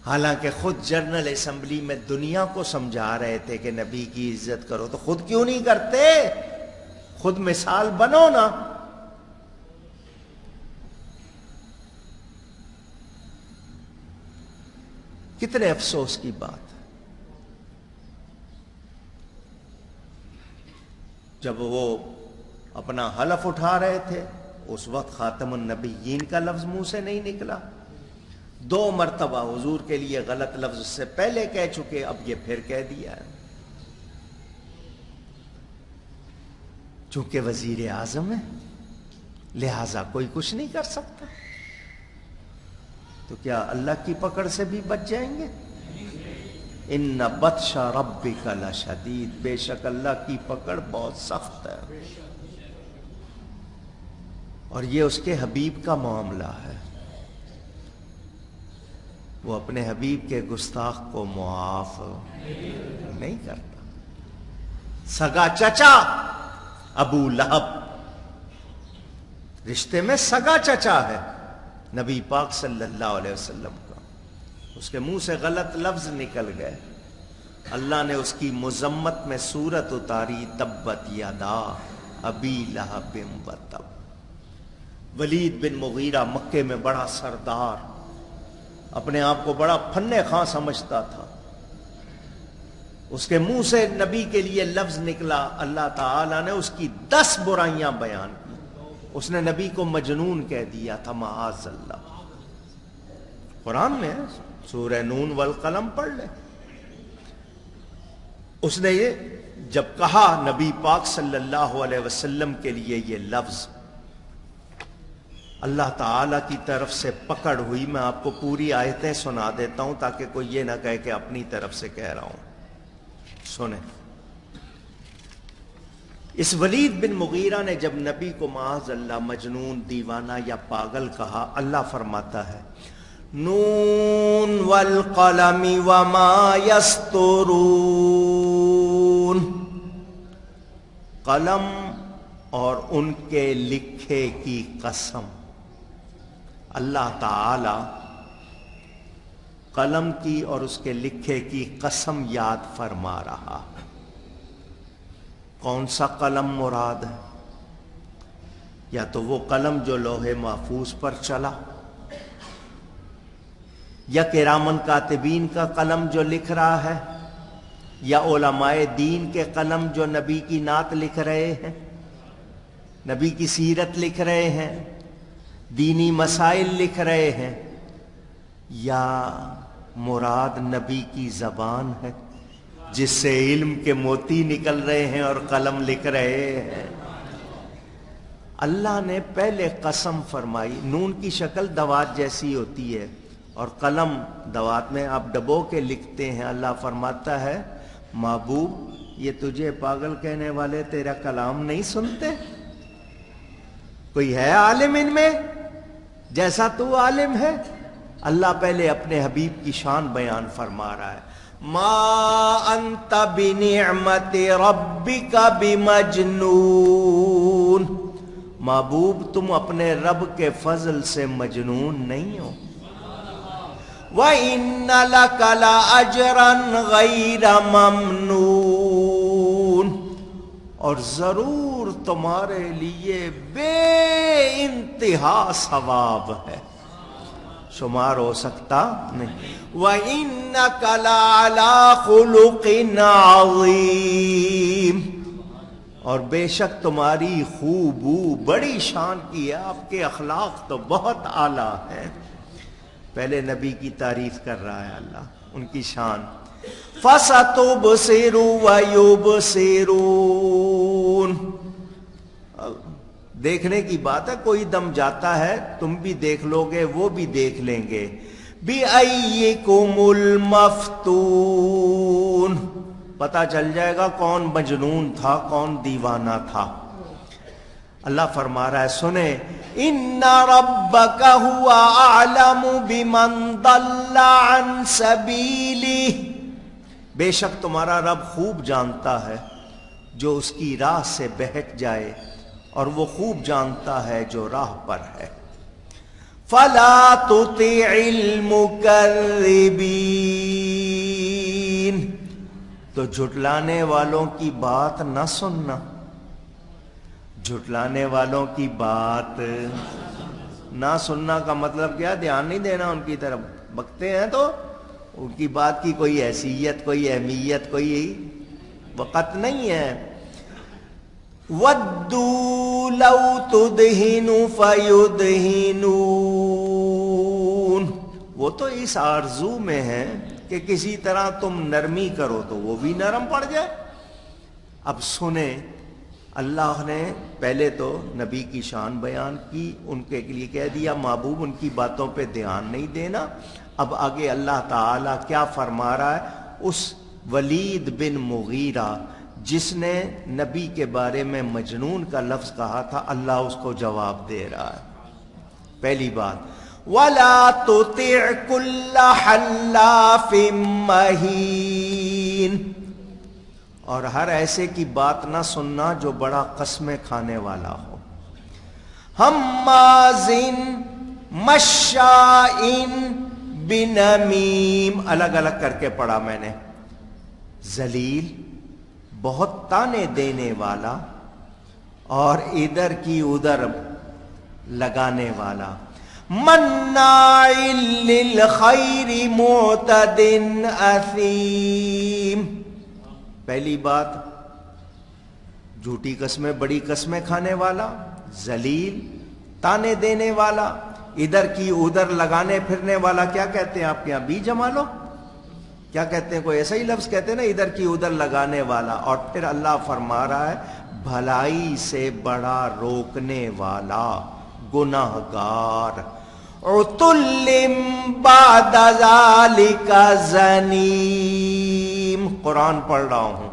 حالانکہ خود جنرل اسمبلی میں دنیا کو سمجھا رہے تھے کہ نبی کی عزت کرو، تو خود کیوں نہیں کرتے؟ خود مثال بنو نا۔ کتنے افسوس کی بات، جب وہ اپنا حلف اٹھا رہے تھے اس وقت خاتم النبیین کا لفظ منہ سے نہیں نکلا. 2 مرتبہ حضور کے لیے غلط لفظ سے پہلے کہہ چکے، اب یہ پھر کہہ دیا ہے. چونکہ وزیر اعظم ہے لہذا کوئی کچھ نہیں کر سکتا. تو کیا اللہ کی پکڑ سے بھی بچ جائیں گے؟ ان بطش ربک لشدید، بے شک اللہ کی پکڑ بہت سخت ہے. اور یہ اس کے حبیب کا معاملہ ہے، وہ اپنے حبیب کے گستاخ کو معاف نہیں کرتا. سگا چچا ابو لہب، رشتے میں سگا چچا ہے نبی پاک صلی اللہ علیہ وسلم کا. اس کے منہ سے غلط لفظ نکل گئے، اللہ نے اس کی مذمت میں سورت اتاری، تبت یدا ابی لہب وتب. ولید بن مغیرہ مکے میں بڑا سردار، اپنے آپ کو بڑا فن خواں سمجھتا تھا. اس کے منہ سے نبی کے لیے لفظ نکلا، اللہ تعالی نے اس کی 10 برائیاں بیان کی. اس نے نبی کو مجنون کہہ دیا تھا، معاذ اللہ. قرآن میں ہے، سورہ نون والقلم پڑھ لے. اس نے یہ جب کہا نبی پاک صلی اللہ علیہ وسلم کے لیے یہ لفظ، اللہ تعالی کی طرف سے پکڑ ہوئی. میں آپ کو پوری آیتیں سنا دیتا ہوں تاکہ کوئی یہ نہ کہے کہ اپنی طرف سے کہہ رہا ہوں. سنیں، اس ولید بن مغیرہ نے جب نبی کو معاذ اللہ مجنون، دیوانہ یا پاگل کہا، اللہ فرماتا ہے نون والقلم وما یسطرون، قلم اور ان کے لکھے کی قسم. اللہ تعالی قلم کی اور اس کے لکھے کی قسم یاد فرما رہا. کون سا قلم مراد ہے؟ یا تو وہ قلم جو لوح محفوظ پر چلا، یا کرامن کاتبین کا قلم جو لکھ رہا ہے، یا علماء دین کے قلم جو نبی کی نعت لکھ رہے ہیں، نبی کی سیرت لکھ رہے ہیں، دینی مسائل لکھ رہے ہیں، یا مراد نبی کی زبان ہے جس سے علم کے موتی نکل رہے ہیں اور قلم لکھ رہے ہیں. اللہ نے پہلے قسم فرمائی. نون کی شکل دوات جیسی ہوتی ہے اور قلم دوات میں آپ ڈبو کے لکھتے ہیں. اللہ فرماتا ہے محبوب یہ تجھے پاگل کہنے والے تیرا کلام نہیں سنتے؟ کوئی ہے عالم ان میں جیسا تو عالم ہے؟ اللہ پہلے اپنے حبیب کی شان بیان فرما رہا ہے. ما انت بنعمت ربک بمجنون، محبوب تم اپنے رب کے فضل سے مجنون نہیں ہو. وَإِنَّ لَكَ لَأَجْرًا غَيْرَ مَمْنُونٍ، اور ضرور تمہارے لیے بے انتہا ثواب ہے، شمار ہو سکتا نہیں. وَإِنَّكَ لَعَلَىٰ خُلُقٍ عَظِيمٍ، اور بے شک تمہاری خوبو بڑی شان کی ہے، آپ کے اخلاق تو بہت اعلیٰ ہیں. پہلے نبی کی تعریف کر رہا ہے اللہ، ان کی شان. فَسَتُبْصِرُ وَيُبْصِرُونَ، دیکھنے کی بات ہے، کوئی دم جاتا ہے تم بھی دیکھ لو گے، وہ بھی دیکھ لیں گے. بِأَيِّكُمُ الْمَفْتُونُ، پتہ چل جائے گا کون مجنون تھا کون دیوانہ تھا. اللہ فرما رہا ہے سنیں، ان ربک هو اعلم بمن ضل عن سبیلہ، بے شک تمہارا رب خوب جانتا ہے جو اس کی راہ سے بہک جائے، اور وہ خوب جانتا ہے جو راہ پر ہے. فلا تطع المکذبین، تو جھٹلانے والوں کی بات نہ سننا. جھٹلانے والوں کی بات نہ سننا کا مطلب کیا؟ دھیان نہیں دینا ان کی طرف. بکتے ہیں تو ان کی بات کی کوئی حیثیت، کوئی اہمیت، کوئی وقت نہیں ہے. وَدُّوا لو تدہن فیدہنون، وہ تو اس آرزو میں ہے کہ کسی طرح تم نرمی کرو تو وہ بھی نرم پڑ جائے۔ اب سنیں، اللہ نے پہلے تو نبی کی شان بیان کی، ان کے لیے کہہ دیا محبوب ان کی باتوں پہ دھیان نہیں دینا۔ اب آگے اللہ تعالیٰ کیا فرما رہا ہے؟ اس ولید بن مغیرہ جس نے نبی کے بارے میں مجنون کا لفظ کہا تھا، اللہ اس کو جواب دے رہا ہے۔ پہلی بات، وَلَا تُطِعْ كُلَّ حَلَّافٍ مَّهِينٍ، اور ہر ایسے کی بات نہ سننا جو بڑا قسمیں کھانے والا ہو۔ ہمازٍ مشاء بنمیم، الگ الگ کر کے پڑھا میں نے، ذلیل، بہت تانے دینے والا، اور ادھر کی ادھر لگانے والا، مناع للخیر معتد اثیم۔ پہلی بات، جھوٹی قسمیں، بڑی قسمیں کھانے والا، ذلیل، تانے دینے والا، ادھر کی ادھر لگانے پھرنے والا۔ کیا کہتے ہیں آپ کے یہاں؟ بی جما لو، کیا کہتے ہیں؟ کوئی ایسا ہی لفظ کہتے ہیں نا، ادھر کی ادھر لگانے والا۔ اور پھر اللہ فرما رہا ہے بھلائی سے بڑا روکنے والا، گناہگار، عتل بعد ذلک زنیم۔ قرآن پڑھ رہا ہوں،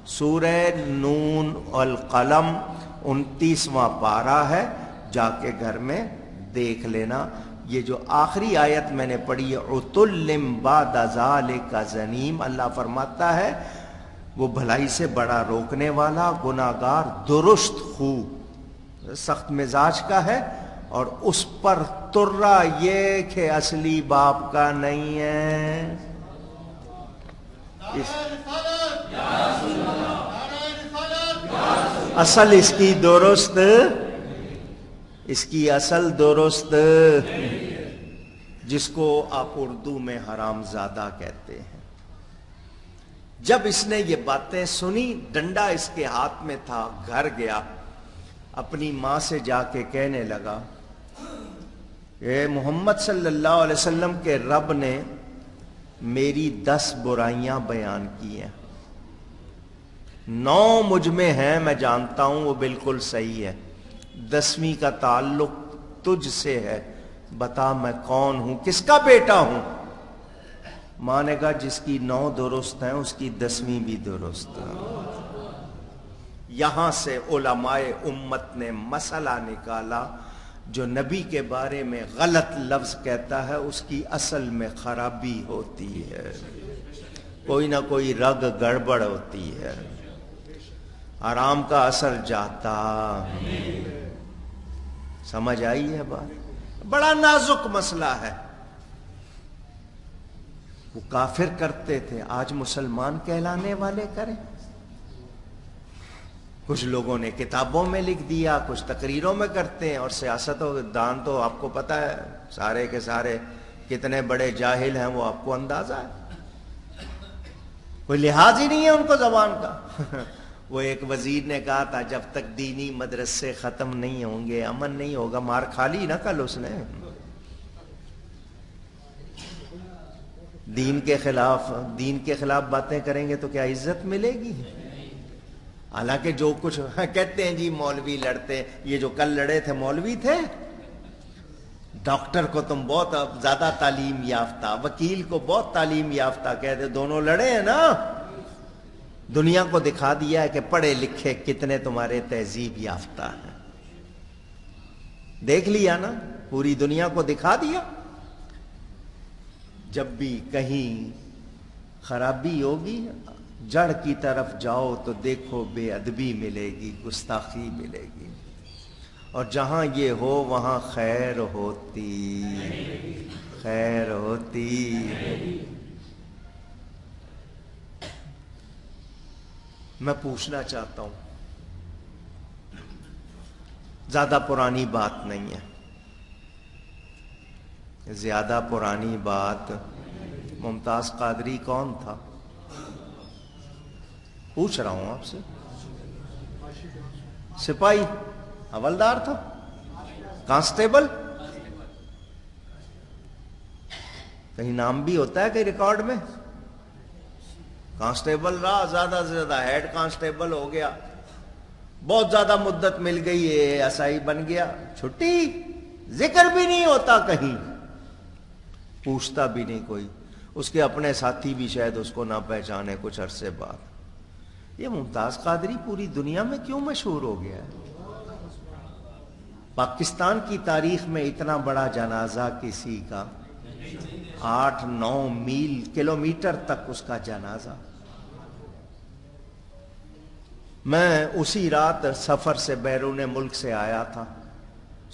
سورہ نون والقلم 29واں پارہ ہے، جا کے گھر میں دیکھ لینا۔ یہ جو آخری آیت میں نے پڑھی ہے، عتل بعد ذلک زنیم، اللہ فرماتا ہے وہ بھلائی سے بڑا روکنے والا، گناہگار، درست خو، سخت مزاج کا ہے، اور اس پر ترا یہ کہ اصلی باپ کا نہیں ہے۔ اصل اس کی درست، اس کی اصل درست، جس کو آپ اردو میں حرام زادہ کہتے ہیں۔ جب اس نے یہ باتیں سنی، ڈنڈا اس کے ہاتھ میں تھا، گھر گیا، اپنی ماں سے جا کے کہنے لگا کہ محمد صلی اللہ علیہ وسلم کے رب نے میری 10 برائیاں بیان کی ہیں، 9 مجھ میں ہیں، میں جانتا ہوں وہ بالکل صحیح ہے، 10ویں کا تعلق تجھ سے ہے، بتا میں کون ہوں، کس کا بیٹا ہوں؟ ماں نے کہا جس کی 9 درست ہیں اس کی 10ویں بھی درست ہے۔ یہاں سے علماء امت نے مسئلہ نکالا، جو نبی کے بارے میں غلط لفظ کہتا ہے اس کی اصل میں خرابی ہوتی ہے، کوئی نہ کوئی رگ گڑبڑ ہوتی ہے، حرام کا اثر جاتا۔ سمجھ آئی ہے بات؟ بڑا نازک مسئلہ ہے۔ وہ کافر کرتے تھے، آج مسلمان کہلانے والے کریں۔ کچھ لوگوں نے کتابوں میں لکھ دیا، کچھ تقریروں میں کرتے ہیں، اور سیاست و دان تو آپ کو پتہ ہے سارے کے سارے کتنے بڑے جاہل ہیں، وہ آپ کو اندازہ ہے، کوئی لحاظ ہی نہیں ہے ان کو زبان کا۔ وہ ایک وزیر نے کہا تھا جب تک دینی مدرسے ختم نہیں ہوں گے امن نہیں ہوگا، مار کھا لی نا کل اس نے۔ دین کے خلاف باتیں کریں گے تو کیا عزت ملے گی؟ حالانکہ جو کچھ کہتے ہیں جی مولوی لڑتے، یہ جو کل لڑے تھے مولوی تھے؟ ڈاکٹر کو تم بہت زیادہ تعلیم یافتہ، وکیل کو بہت تعلیم یافتہ کہتے، دونوں لڑے ہیں نا، دنیا کو دکھا دیا ہے کہ پڑھے لکھے کتنے تمہارے تہذیب یافتہ ہیں، دیکھ لیا نا، پوری دنیا کو دکھا دیا۔ جب بھی کہیں خرابی ہوگی جڑ کی طرف جاؤ تو دیکھو بے ادبی ملے گی، گستاخی ملے گی، اور جہاں یہ ہو وہاں خیر ہوتی، خیر ہوتی۔ میں پوچھنا چاہتا ہوں، زیادہ پرانی بات نہیں ہے، زیادہ پرانی بات، ممتاز قادری کون تھا؟ پوچھ رہا ہوں آپ سے، سپاہی؟ حوالدار تھا؟ کانسٹیبل؟ کہیں نام بھی ہوتا ہے کہیں ریکارڈ میں؟ کانسٹیبل رہا، زیادہ سے زیادہ ہیڈ کانسٹیبل ہو گیا، بہت زیادہ مدت مل گئی، ایسائی بن گیا، چھٹی، ذکر بھی نہیں ہوتا کہیں، پوچھتا بھی نہیں کوئی، اس کے اپنے ساتھی بھی شاید اس کو نہ پہچانے کچھ عرصے بعد۔ یہ ممتاز قادری پوری دنیا میں کیوں مشہور ہو گیا ہے؟ پاکستان کی تاریخ میں اتنا بڑا جنازہ کسی کا، 8-9 میل کلومیٹر تک اس کا جنازہ۔ میں اسی رات سفر سے بیرون ملک سے آیا تھا،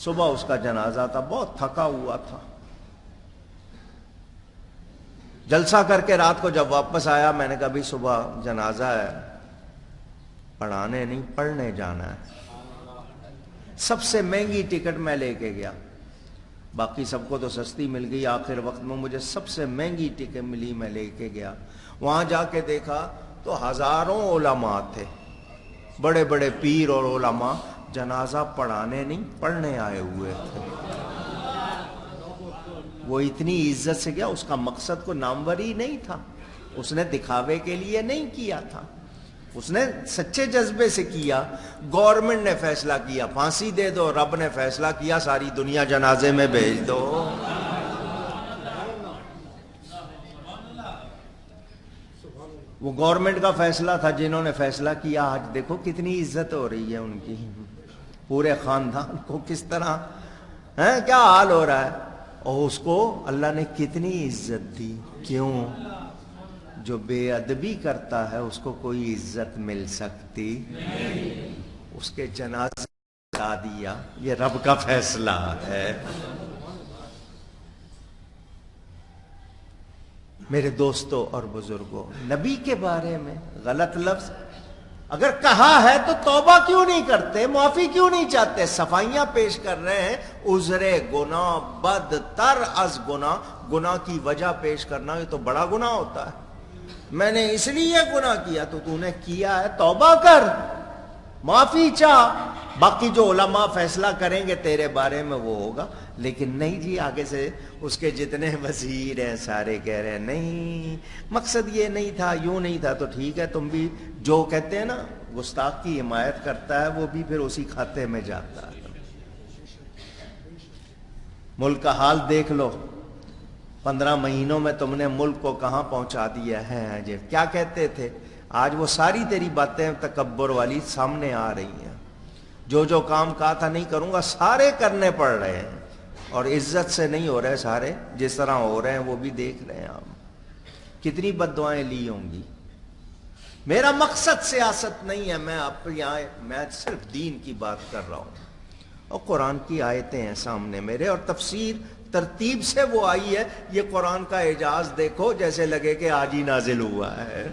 صبح اس کا جنازہ تھا، بہت تھکا ہوا تھا، جلسہ کر کے رات کو جب واپس آیا میں نے کہا بھی صبح جنازہ ہے، پڑھانے نہیں پڑھنے جانا ہے۔ سب سے مہنگی ٹکٹ میں لے کے گیا، باقی سب کو تو سستی مل گئی، آخر وقت میں مجھے سب سے مہنگی ٹکٹ ملی، میں لے کے گیا۔ وہاں جا کے دیکھا تو ہزاروں علماء تھے، بڑے بڑے پیر اور علماء، جنازہ پڑھانے نہیں پڑھنے آئے ہوئے تھے۔ وہ اتنی عزت سے گیا، اس کا مقصد کو ناموری نہیں تھا، اس نے دکھاوے کے لیے نہیں کیا تھا، اس نے سچے جذبے سے کیا۔ گورنمنٹ نے فیصلہ کیا پھانسی دے دو، رب نے فیصلہ کیا ساری دنیا جنازے میں بھیج دو۔ وہ گورنمنٹ کا فیصلہ تھا، جنہوں نے فیصلہ کیا آج دیکھو کتنی عزت ہو رہی ہے ان کی، پورے خاندان کو کس طرح کیا حال ہو رہا ہے، اور اس کو اللہ نے کتنی عزت دی۔ کیوں؟ جو بے ادبی کرتا ہے اس کو کوئی عزت مل سکتی نہیں، اس کے جنازے بتا دیا، یہ رب کا فیصلہ ہے۔ میرے دوستوں اور بزرگوں، نبی کے بارے میں غلط لفظ اگر کہا ہے تو توبہ کیوں نہیں کرتے، معافی کیوں نہیں چاہتے؟ صفائیاں پیش کر رہے ہیں، عذر گناہ بدتر از گناہ، گناہ کی وجہ پیش کرنا یہ تو بڑا گناہ ہوتا ہے۔ میں نے اس لیے گناہ کیا، تو نے کیا ہے، توبہ کر، معافی چاہ، باقی جو علماء فیصلہ کریں گے تیرے بارے میں وہ ہوگا۔ لیکن نہیں جی، آگے سے اس کے جتنے وزیر ہیں سارے کہہ رہے ہیں نہیں مقصد یہ نہیں تھا، یوں نہیں تھا، تو ٹھیک ہے، تم بھی جو کہتے ہیں نا گستاخ کی حمایت کرتا ہے وہ بھی پھر اسی کھاتے میں جاتا ہے۔ ملک کا حال دیکھ لو، 15 مہینوں میں تم نے ملک کو کہاں پہنچا دیا ہے۔ جی کیا کہتے تھے، آج وہ ساری تیری باتیں تکبر والی سامنے آ رہی ہیں، جو جو کام کہا تھا نہیں کروں گا سارے کرنے پڑ رہے ہیں، اور عزت سے نہیں ہو رہے سارے، جس طرح ہو رہے ہیں وہ بھی دیکھ رہے ہیں آپ، کتنی بد دعائیں لی ہوں گی۔ میرا مقصد سیاست نہیں ہے، میں صرف دین کی بات کر رہا ہوں، اور قرآن کی آیتیں ہیں سامنے میرے، اور تفسیر ترتیب سے وہ آئی ہے، یہ قرآن کا اعجاز دیکھو جیسے لگے کہ آج ہی نازل ہوا ہے۔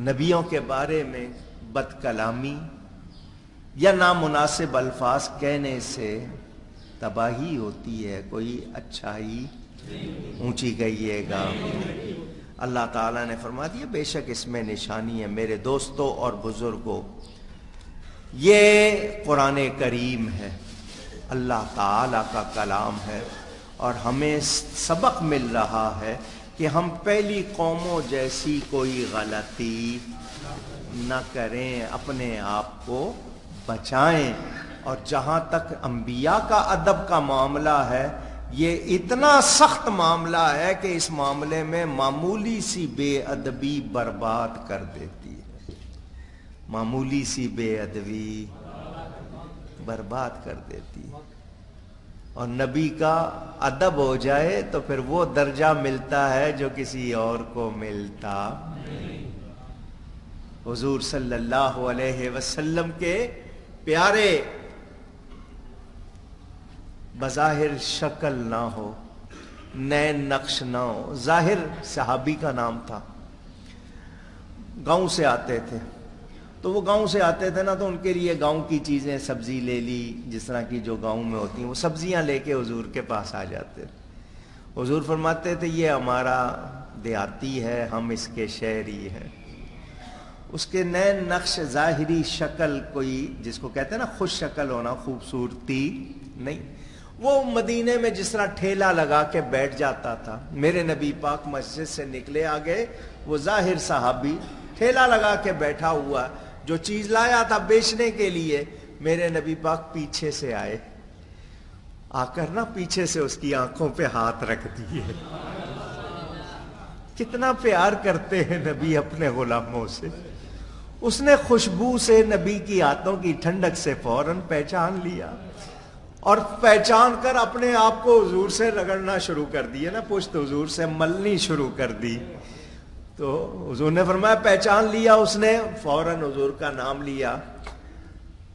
نبیوں کے بارے میں بد کلامی یا نامناسب الفاظ کہنے سے تباہی ہوتی ہے، کوئی اچھائی اونچی گئیے گا۔ اللہ تعالیٰ نے فرما دیا بے شک اس میں نشانی ہے۔ میرے دوستوں اور بزرگوں، یہ قرآن کریم ہے، اللہ تعالیٰ کا کلام ہے، اور ہمیں سبق مل رہا ہے کہ ہم پہلی قوموں جیسی کوئی غلطی نہ کریں، اپنے آپ کو بچائیں۔ اور جہاں تک انبیاء کا ادب کا معاملہ ہے، یہ اتنا سخت معاملہ ہے کہ اس معاملے میں معمولی سی بے ادبی برباد کر دیتی ہے، معمولی سی بے ادبی برباد کر دیتی ہے۔ اور نبی کا ادب ہو جائے تو پھر وہ درجہ ملتا ہے جو کسی اور کو ملتا نہیں۔ حضور صلی اللہ علیہ وسلم کے پیارے بظاہر شکل نہ ہو، نین نقش نہ ہو، ظاہر صحابی کا نام تھا، گاؤں سے آتے تھے، تو وہ گاؤں سے آتے تھے نا، تو ان کے لیے گاؤں کی چیزیں، سبزی لے لی جس طرح کی جو گاؤں میں ہوتی ہیں، وہ سبزیاں لے کے حضور کے پاس آ جاتے تھے۔ حضور فرماتے تھے یہ ہمارا دیہاتی ہے، ہم اس کے شہری ہیں۔ اس کے نین نقش ظاہری شکل کوئی جس کو کہتے ہیں نا خوش شکل ہونا، خوبصورتی نہیں. وہ مدینے میں جس طرح ٹھیلا لگا کے بیٹھ جاتا تھا، میرے نبی پاک مسجد سے نکلے آگے، وہ ظاہر صحابی ٹھیلا لگا کے بیٹھا ہوا، جو چیز لایا تھا بیچنے کے لیے، میرے نبی پاک پیچھے سے آئے، آ کر نا پیچھے سے اس کی آنکھوں پہ ہاتھ رکھ دیے. کتنا پیار کرتے ہیں نبی اپنے غلاموں سے. اس نے خوشبو سے، نبی کی ہاتھوں کی ٹھنڈک سے فوراً پہچان لیا، اور پہچان کر اپنے آپ کو حضور سے رگڑنا شروع کر دیے نا، پشت حضور سے ملنی شروع کر دی. تو حضور نے فرمایا پہچان لیا اس نے، فوراً حضور کا نام لیا.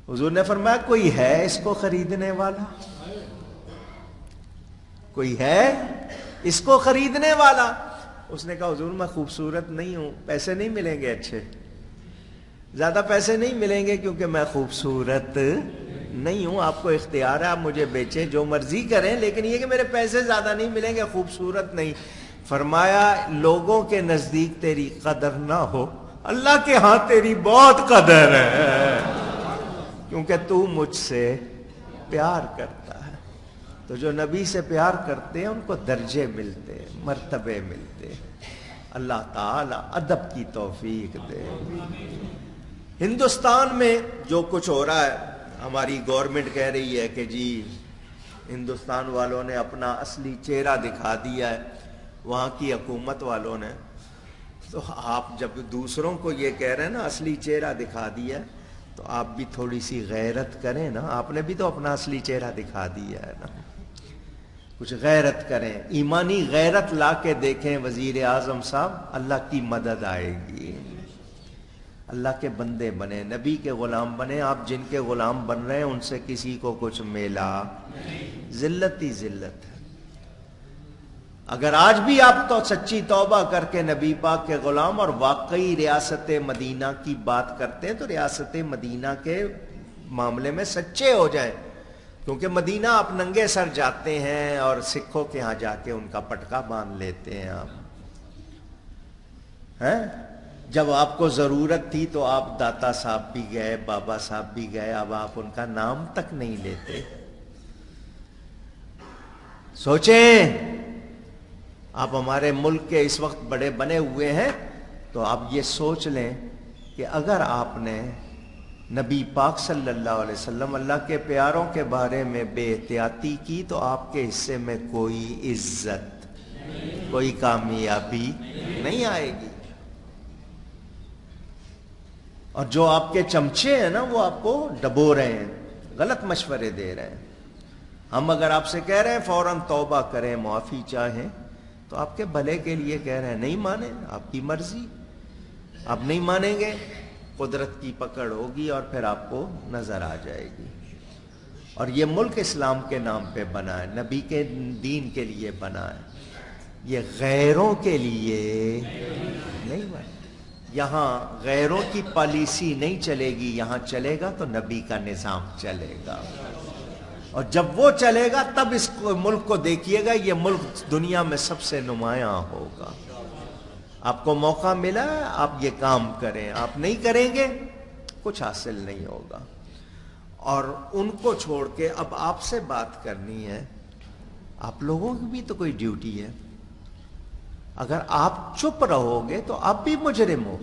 حضور نے فرمایا کوئی ہے اس کو خریدنے والا؟ کوئی ہے اس کو خریدنے والا؟ اس نے کہا حضور میں خوبصورت نہیں ہوں، پیسے نہیں ملیں گے، اچھے زیادہ پیسے نہیں ملیں گے کیونکہ میں خوبصورت نہیں ہوں. آپ کو اختیار ہے، آپ مجھے بیچیں، جو مرضی کریں، لیکن یہ کہ میرے پیسے زیادہ نہیں ملیں گے، خوبصورت نہیں. فرمایا لوگوں کے نزدیک تیری قدر نہ ہو، اللہ کے ہاں تیری بہت قدر ہے، کیونکہ تو مجھ سے پیار کرتا ہے. تو جو نبی سے پیار کرتے ہیں ان کو درجے ملتے ہیں، مرتبے ملتے ہیں. اللہ تعالی ادب کی توفیق دے. ہندوستان میں جو کچھ ہو رہا ہے، ہماری گورنمنٹ کہہ رہی ہے کہ جی ہندوستان والوں نے اپنا اصلی چہرہ دکھا دیا ہے، وہاں کی حکومت والوں نے. تو آپ جب دوسروں کو یہ کہہ رہے ہیں نا اصلی چہرہ دکھا دیا ہے، تو آپ بھی تھوڑی سی غیرت کریں نا. آپ نے بھی تو اپنا اصلی چہرہ دکھا دیا ہے نا، کچھ غیرت کریں، ایمانی غیرت لا کے دیکھیں. وزیر اعظم صاحب، اللہ کی مدد آئے گی. اللہ کے بندے بنے، نبی کے غلام بنے. آپ جن کے غلام بن رہے ہیں ان سے کسی کو کچھ ملا، ذلت ہی ذلت ہے. اگر آج بھی آپ تو سچی توبہ کر کے نبی پاک کے غلام اور واقعی ریاست مدینہ کی بات کرتے ہیں تو ریاست مدینہ کے معاملے میں سچے ہو جائیں. کیونکہ مدینہ آپ ننگے سر جاتے ہیں اور سکھوں کے ہاں جا کے ان کا پٹکا باندھ لیتے ہیں. آپ ہیں جب آپ کو ضرورت تھی تو آپ داتا صاحب بھی گئے، بابا صاحب بھی گئے، اب آپ ان کا نام تک نہیں لیتے. سوچیں، آپ ہمارے ملک کے اس وقت بڑے بنے ہوئے ہیں، تو آپ یہ سوچ لیں کہ اگر آپ نے نبی پاک صلی اللہ علیہ وسلم، اللہ کے پیاروں کے بارے میں بے احتیاطی کی تو آپ کے حصے میں کوئی عزت، کوئی کامیابی نہیں آئے گی. اور جو آپ کے چمچے ہیں نا وہ آپ کو ڈبو رہے ہیں، غلط مشورے دے رہے ہیں. ہم اگر آپ سے کہہ رہے ہیں فوراً توبہ کریں، معافی چاہیں، تو آپ کے بھلے کے لیے کہہ رہے ہیں. نہیں مانیں، آپ کی مرضی، آپ نہیں مانیں گے، قدرت کی پکڑ ہوگی اور پھر آپ کو نظر آ جائے گی. اور یہ ملک اسلام کے نام پہ بنا ہے، نبی کے دین کے لیے بنا ہے، یہ غیروں کے لیے نہیں بنا. یہاں غیروں کی پالیسی نہیں چلے گی، یہاں چلے گا تو نبی کا نظام چلے گا. اور جب وہ چلے گا تب اس ملک کو دیکھیے گا، یہ ملک دنیا میں سب سے نمایاں ہوگا. آپ کو موقع ملا، آپ یہ کام کریں، آپ نہیں کریں گے کچھ حاصل نہیں ہوگا. اور ان کو چھوڑ کے اب آپ سے بات کرنی ہے. آپ لوگوں کی بھی تو کوئی ڈیوٹی ہے. اگر آپ چپ رہو گے تو آپ بھی مجرم ہو.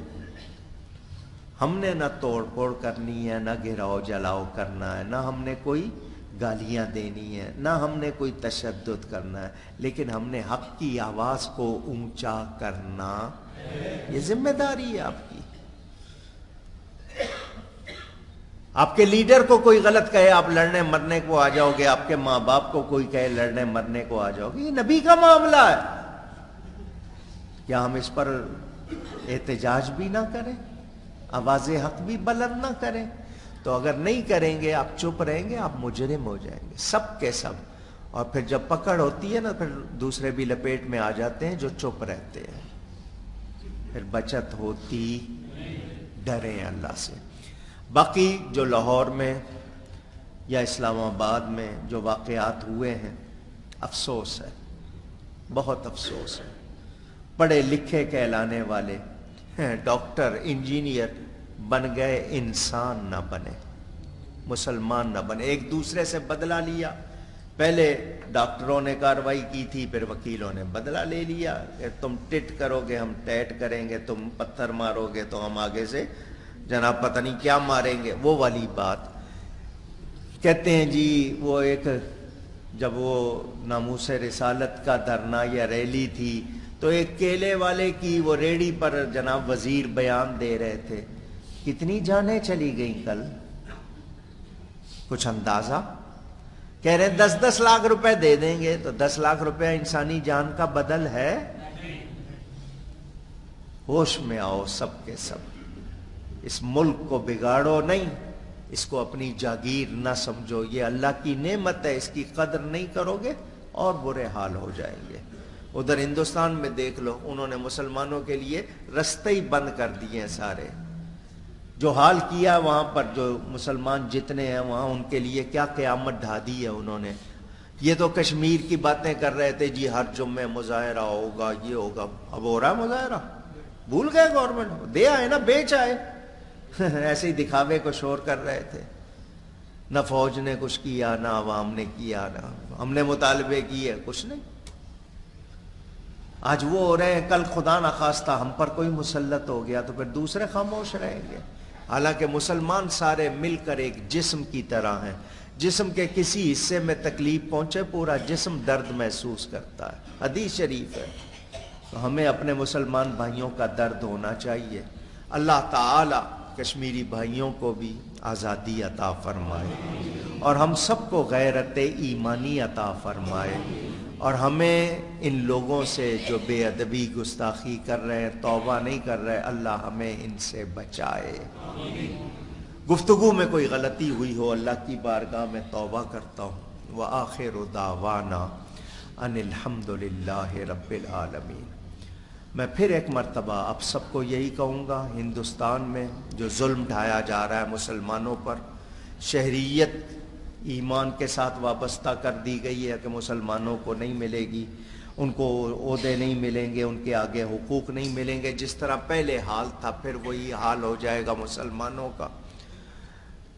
ہم نے نہ توڑ پھوڑ کرنی ہے، نہ گھراؤ جلاؤ کرنا ہے، نہ ہم نے کوئی گالیاں دینی ہے، نہ ہم نے کوئی تشدد کرنا ہے، لیکن ہم نے حق کی آواز کو اونچا کرنا، یہ ذمہ داری ہے آپ کی. آپ کے لیڈر کو کوئی غلط کہے آپ لڑنے مرنے کو آ جاؤ گے، آپ کے ماں باپ کو کوئی کہے لڑنے مرنے کو آ جاؤ گے. یہ نبی کا معاملہ ہے. کیا ہم اس پر احتجاج بھی نہ کریں، آواز حق بھی بلند نہ کریں؟ تو اگر نہیں کریں گے، آپ چپ رہیں گے، آپ مجرم ہو جائیں گے سب کے سب. اور پھر جب پکڑ ہوتی ہے نا، پھر دوسرے بھی لپیٹ میں آ جاتے ہیں جو چپ رہتے ہیں. پھر بچت ہوتی، ڈریں اللہ سے. باقی جو لاہور میں یا اسلام آباد میں جو واقعات ہوئے ہیں، افسوس ہے، بہت افسوس ہے. پڑھے لکھے کہلانے والے ڈاکٹر، انجینئر بن گئے انسان نہ بنے، مسلمان نہ بنے. ایک دوسرے سے بدلہ لیا. پہلے ڈاکٹروں نے کارروائی کی تھی، پھر وکیلوں نے بدلہ لے لیا کہ تم ٹٹ کرو گے ہم ٹیٹ کریں گے، تم پتھر مارو گے تو ہم آگے سے جناب پتہ نہیں کیا ماریں گے. وہ والی بات. کہتے ہیں جی وہ ایک جب وہ ناموس رسالت کا دھرنا یا ریلی تھی تو ایک کیلے والے کی وہ ریڑی پر جناب وزیر بیان دے رہے تھے. کتنی جانیں چلی گئیں کل؟ کچھ اندازہ؟ کہہ رہے ہیں 10-10 لاکھ روپے دے دیں گے. تو 10 لاکھ روپے انسانی جان کا بدل ہے؟ ہوش میں آؤ سب کے سب. اس ملک کو بگاڑو نہیں، اس کو اپنی جاگیر نہ سمجھو. یہ اللہ کی نعمت ہے، اس کی قدر نہیں کرو گے اور برے حال ہو جائیں گے. ادھر ہندوستان میں دیکھ لو، انہوں نے مسلمانوں کے لیے رستے ہی بند کر دیے ہیں سارے. جو حال کیا وہاں پر جو مسلمان جتنے ہیں وہاں ان کے لیے کیا قیامت ڈھا دی ہے انہوں نے. یہ تو کشمیر کی باتیں کر رہے تھے جی ہر جمعے مظاہرہ ہوگا، یہ ہوگا. اب ہو رہا ہے مظاہرہ؟ بھول گئے گورنمنٹ؟ دے آئے نا، بیچ آئے. ایسے ہی دکھاوے کو شور کر رہے تھے. نہ فوج نے کچھ کیا، نہ عوام نے کیا، نہ ہم نے مطالبے کیے، کچھ نہیں. آج وہ ہو رہے ہیں، کل خدا نخواستہ ہم پر کوئی مسلط ہو گیا تو پھر دوسرے خاموش رہیں گے. حالانکہ مسلمان سارے مل کر ایک جسم کی طرح ہیں. جسم کے کسی حصے میں تکلیف پہنچے پورا جسم درد محسوس کرتا ہے. حدیث شریف ہے. تو ہمیں اپنے مسلمان بھائیوں کا درد ہونا چاہیے. اللہ تعالی کشمیری بھائیوں کو بھی آزادی عطا فرمائے اور ہم سب کو غیرت ایمانی عطا فرمائے. اور ہمیں ان لوگوں سے جو بے ادبی گستاخی کر رہے ہیں، توبہ نہیں کر رہے، اللہ ہمیں ان سے بچائے. گفتگو میں کوئی غلطی ہوئی ہو اللہ کی بارگاہ میں توبہ کرتا ہوں. وآخر دعوانا ان الحمد للہ رب العالمین. میں پھر ایک مرتبہ آپ سب کو یہی کہوں گا، ہندوستان میں جو ظلم ڈھایا جا رہا ہے مسلمانوں پر، شہریت ایمان کے ساتھ وابستہ کر دی گئی ہے کہ مسلمانوں کو نہیں ملے گی، ان کو عہدے نہیں ملیں گے، ان کے آگے حقوق نہیں ملیں گے. جس طرح پہلے حال تھا پھر وہی حال ہو جائے گا مسلمانوں کا.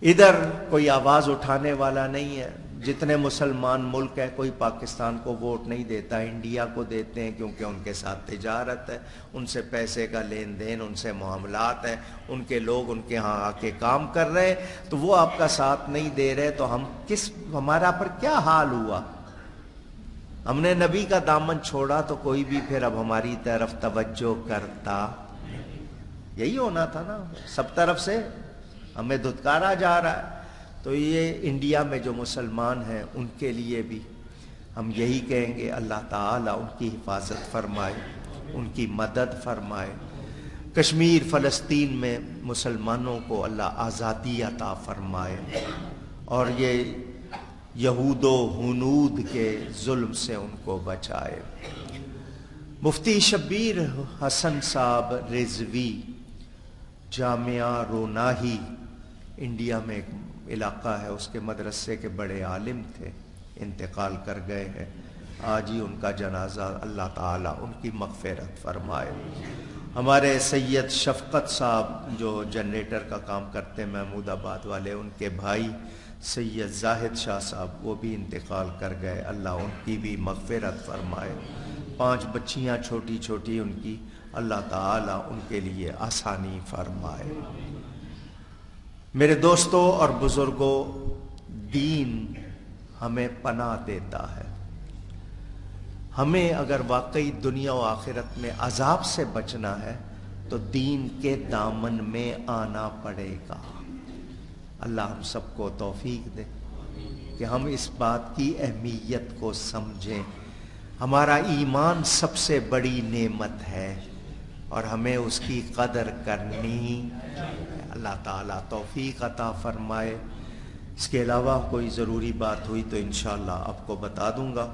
ادھر کوئی آواز اٹھانے والا نہیں ہے. جتنے مسلمان ملک ہے کوئی پاکستان کو ووٹ نہیں دیتا، انڈیا کو دیتے ہیں کیونکہ ان کے ساتھ تجارت ہے، ان سے پیسے کا لین دین، ان سے معاملات ہیں، ان کے لوگ ان کے ہاں آ کے کام کر رہے ہیں. تو وہ آپ کا ساتھ نہیں دے رہے تو ہمارا پر کیا حال ہوا؟ ہم نے نبی کا دامن چھوڑا تو کوئی بھی پھر اب ہماری طرف توجہ کرتا. یہی ہونا تھا نا، سب طرف سے ہمیں دھتکارا جا رہا ہے. تو یہ انڈیا میں جو مسلمان ہیں ان کے لیے بھی ہم یہی کہیں گے، اللہ تعالیٰ ان کی حفاظت فرمائے، ان کی مدد فرمائے. کشمیر فلسطین میں مسلمانوں کو اللہ آزادی عطا فرمائے اور یہ یہود و ہنود کے ظلم سے ان کو بچائے. مفتی شبیر حسن صاحب رضوی جامعہ روناہی انڈیا میں ایک علاقہ ہے، اس کے مدرسے کے بڑے عالم تھے، انتقال کر گئے ہیں. آج ہی ان کا جنازہ، اللہ تعالیٰ ان کی مغفرت فرمائے. ہمارے سید شفقت صاحب جو جنریٹر کا کام کرتے ہیں محمود آباد والے، ان کے بھائی سید زاہد شاہ صاحب وہ بھی انتقال کر گئے، اللہ ان کی بھی مغفرت فرمائے. 5 بچیاں چھوٹی چھوٹی ان کی، اللہ تعالیٰ ان کے لیے آسانی فرمائے. میرے دوستوں اور بزرگوں، دین ہمیں پناہ دیتا ہے. ہمیں اگر واقعی دنیا و آخرت میں عذاب سے بچنا ہے تو دین کے دامن میں آنا پڑے گا. اللہ ہم سب کو توفیق دے کہ ہم اس بات کی اہمیت کو سمجھیں. ہمارا ایمان سب سے بڑی نعمت ہے اور ہمیں اس کی قدر کرنی. اللہ تعالیٰ توفیق عطا فرمائے. اس کے علاوہ کوئی ضروری بات ہوئی تو انشاءاللہ آپ کو بتا دوں گا.